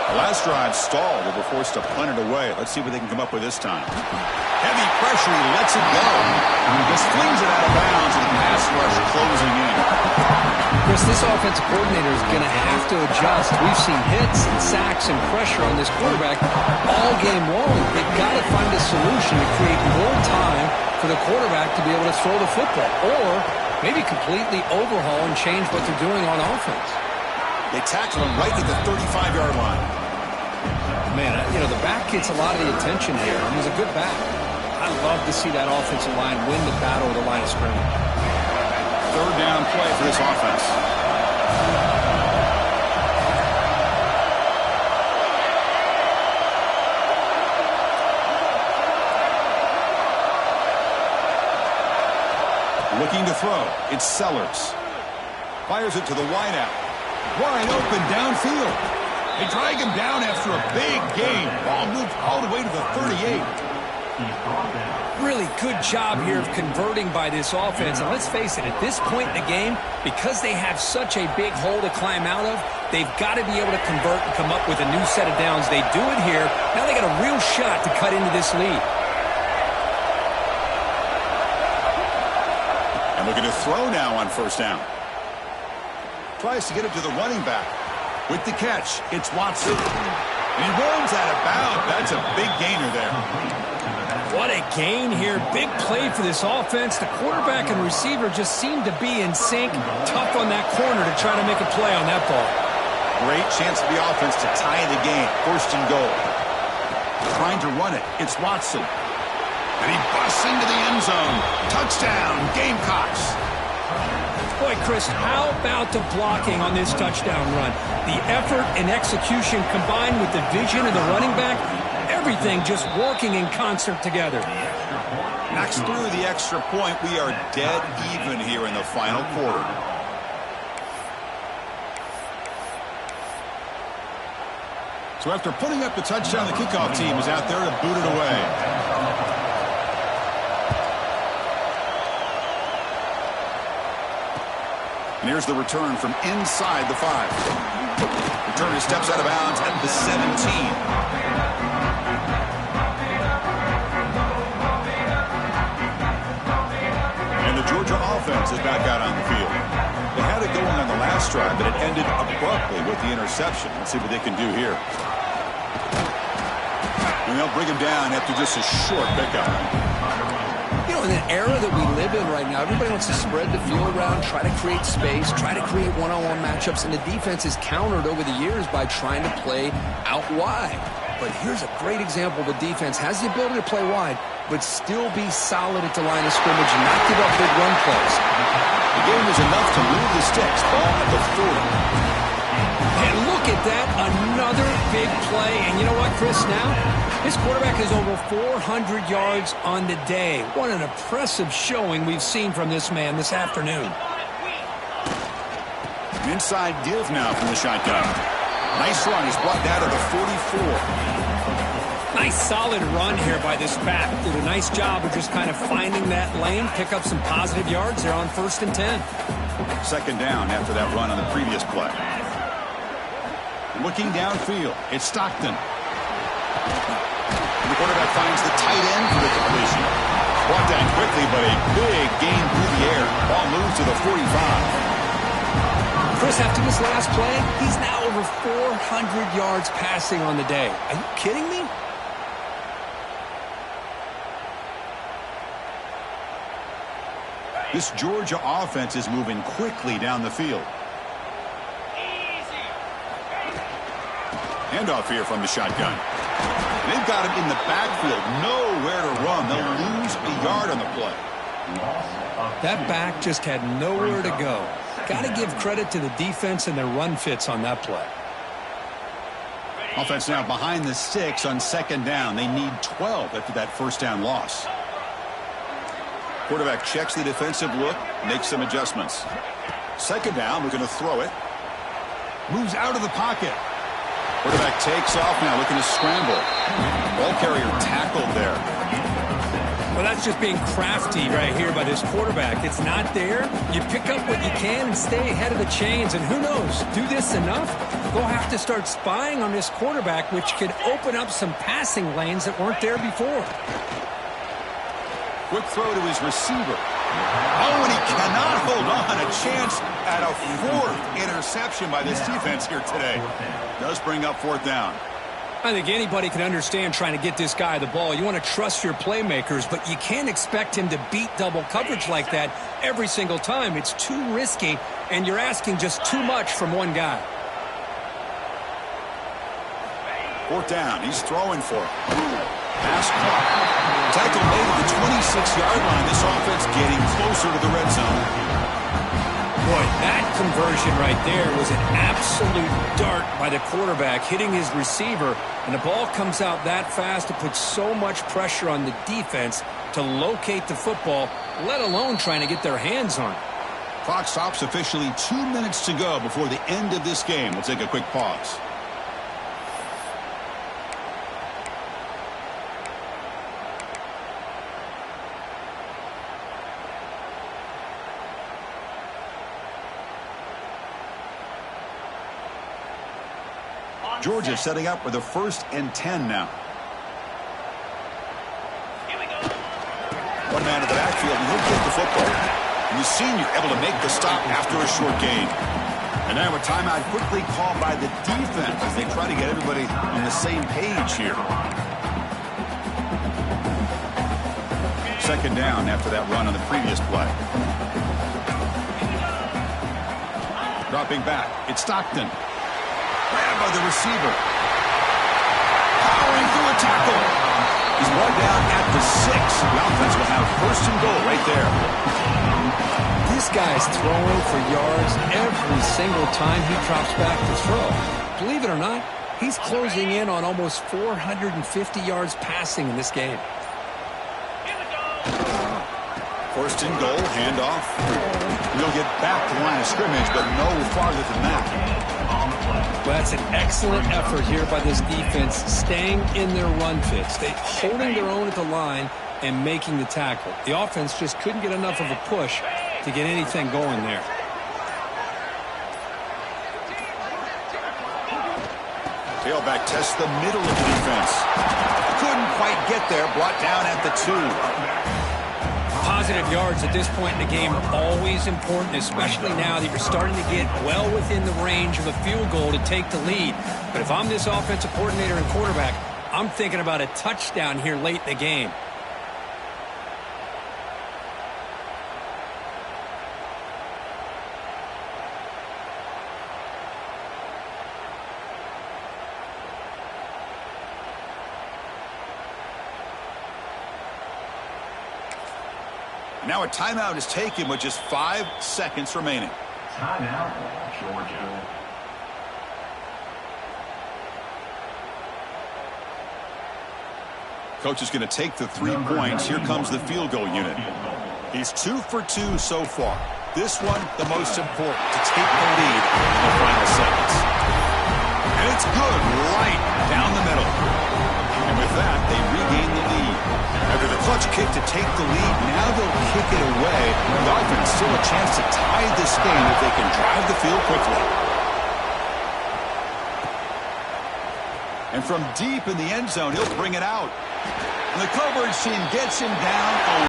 The last drive stalled. They were forced to punt it away. Let's see what they can come up with this time. Heavy pressure. He lets it go. Just flings it out of bounds, and the pass rush closing in. Chris, this offensive coordinator is going to have to adjust. We've seen hits and sacks and pressure on this quarterback all game long. They've got to find a solution to create more time for the quarterback to be able to throw the football, or maybe completely overhaul and change what they're doing on offense. They tackle him right at the 35-yard line. Man, you know, the back gets a lot of the attention here. I mean, he's a good back. I love to see that offensive line win the battle of the line of scrimmage. Third down play for this offense. Looking to throw. It's Sellers. Fires it to the wideout. Wide open downfield. They drag him down after a big gain. Ball moved all the way to the 38. Really good job here of converting by this offense. And let's face it, at this point in the game, because they have such a big hole to climb out of, they've got to be able to convert and come up with a new set of downs. They do it here. Now they got a real shot to cut into this lead. And looking to throw now on first down. Tries to get it to the running back. With the catch, it's Watson. And he runs out of bounds. That's a big gainer there. What a gain here. Big play for this offense. The quarterback and receiver just seem to be in sync. Tough on that corner to try to make a play on that ball. Great chance for the offense to tie the game. First and goal. Trying to run it. It's Watson. And he busts into the end zone. Touchdown, Gamecocks. Boy, Chris, how about the blocking on this touchdown run? The effort and execution combined with the vision of the running back, everything just working in concert together. Knocks through the extra point. We are dead even here in the final quarter. So after putting up the touchdown, the kickoff team is out there to boot it away. And here's the return from inside the 5. Returner steps out of bounds at the 17. And the Georgia offense is back out on the field. They had it going on the last drive, but it ended abruptly with the interception. Let's see what they can do here. And they'll bring him down after just a short pickup. You know, in an era that we live in right now, everybody wants to spread the field around, try to create space, try to create one-on-one matchups, and the defense is countered over the years by trying to play out wide. But here's a great example of a defense has the ability to play wide, but still be solid at the line of scrimmage and not give up big run plays. The game was enough to move the sticks. Ball at the 40. And look at that, another big play. And you know what, Chris, now, This quarterback has over 400 yards on the day. What an impressive showing we've seen from this man this afternoon. Inside give now from the shotgun. Nice run. He's brought down to the 44. Nice solid run here by this back. Did a nice job of just kind of finding that lane, pick up some positive yards there on 1st and 10. Second down after that run on the previous play. Looking downfield, it's Stockton. And the quarterback finds the tight end for the completion. Brought down quickly, but a big gain through the air. Ball moves to the 45. Chris, after this last play, he's now over 400 yards passing on the day. Are you kidding me? This Georgia offense is moving quickly down the field. Handoff here from the shotgun. They've got him in the backfield. Nowhere to run. They'll lose a yard on the play. That back just had nowhere to go. Got to give credit to the defense and their run fits on that play. Offense now behind the 6 on second down. They need 12 after that first down loss. Quarterback checks the defensive look, makes some adjustments. Second down, we're going to throw it. Moves out of the pocket. Quarterback takes off now, looking to scramble. Ball carrier tackled there. Well, that's just being crafty right here by this quarterback. It's not there. You pick up what you can and stay ahead of the chains. And who knows, do this enough, they'll have to start spying on this quarterback, which could open up some passing lanes that weren't there before. Quick throw to his receiver. Oh, and he cannot hold on. A chance at a 4th interception by this defense here today. Does bring up 4th down. I think anybody can understand trying to get this guy the ball. You want to trust your playmakers, but you can't expect him to beat double coverage like that every single time. It's too risky, and you're asking just too much from one guy. 4th down. He's throwing for it. Pass caught. Tackle made at the 26-yard line. This offense getting closer to the red zone. Boy, that conversion right there was an absolute dart by the quarterback, hitting his receiver, and the ball comes out that fast. It puts so much pressure on the defense to locate the football, let alone trying to get their hands on it. Clock stops officially 2 minutes to go before the end of this game. We'll take a quick pause. Georgia setting up with a 1st and 10 now. One man in the backfield, and he'll get the football. And the senior able to make the stop after a short gain. And now a timeout quickly called by the defense as they try to get everybody on the same page here. Second down after that run on the previous play. Dropping back, it's Stockton. Grabbed by the receiver. Powering through a tackle. He's brought down at the 6. The offense will have 1st and goal right there. This guy's throwing for yards every single time he drops back to throw. Believe it or not, he's closing in on almost 450 yards passing in this game. 1st and goal, handoff. He'll get back to the line of scrimmage, but no farther than that. Well, that's an excellent effort here by this defense, staying in their run fits. They holding their own at the line and making the tackle. The offense just couldn't get enough of a push to get anything going there. Tailback tests the middle of the defense. Couldn't quite get there, brought down at the 2. Positive yards at this point in the game are always important, especially now that you're starting to get well within the range of a field goal to take the lead. But if I'm this offensive coordinator and quarterback, I'm thinking about a touchdown here late in the game. Now a timeout is taken with just 5 seconds remaining. Timeout, Georgia. Coach is going to take the 3 points. Here comes the field goal unit. He's 2 for 2 so far. This one, the most important, to take the lead in the final seconds. And it's good, right down the middle. And with that, they regain the lead. After the clutch kick to take the lead, now they'll kick it away. The offense still a chance to tie this game if they can drive the field quickly. And from deep in the end zone, he'll bring it out. And the coverage team gets him down.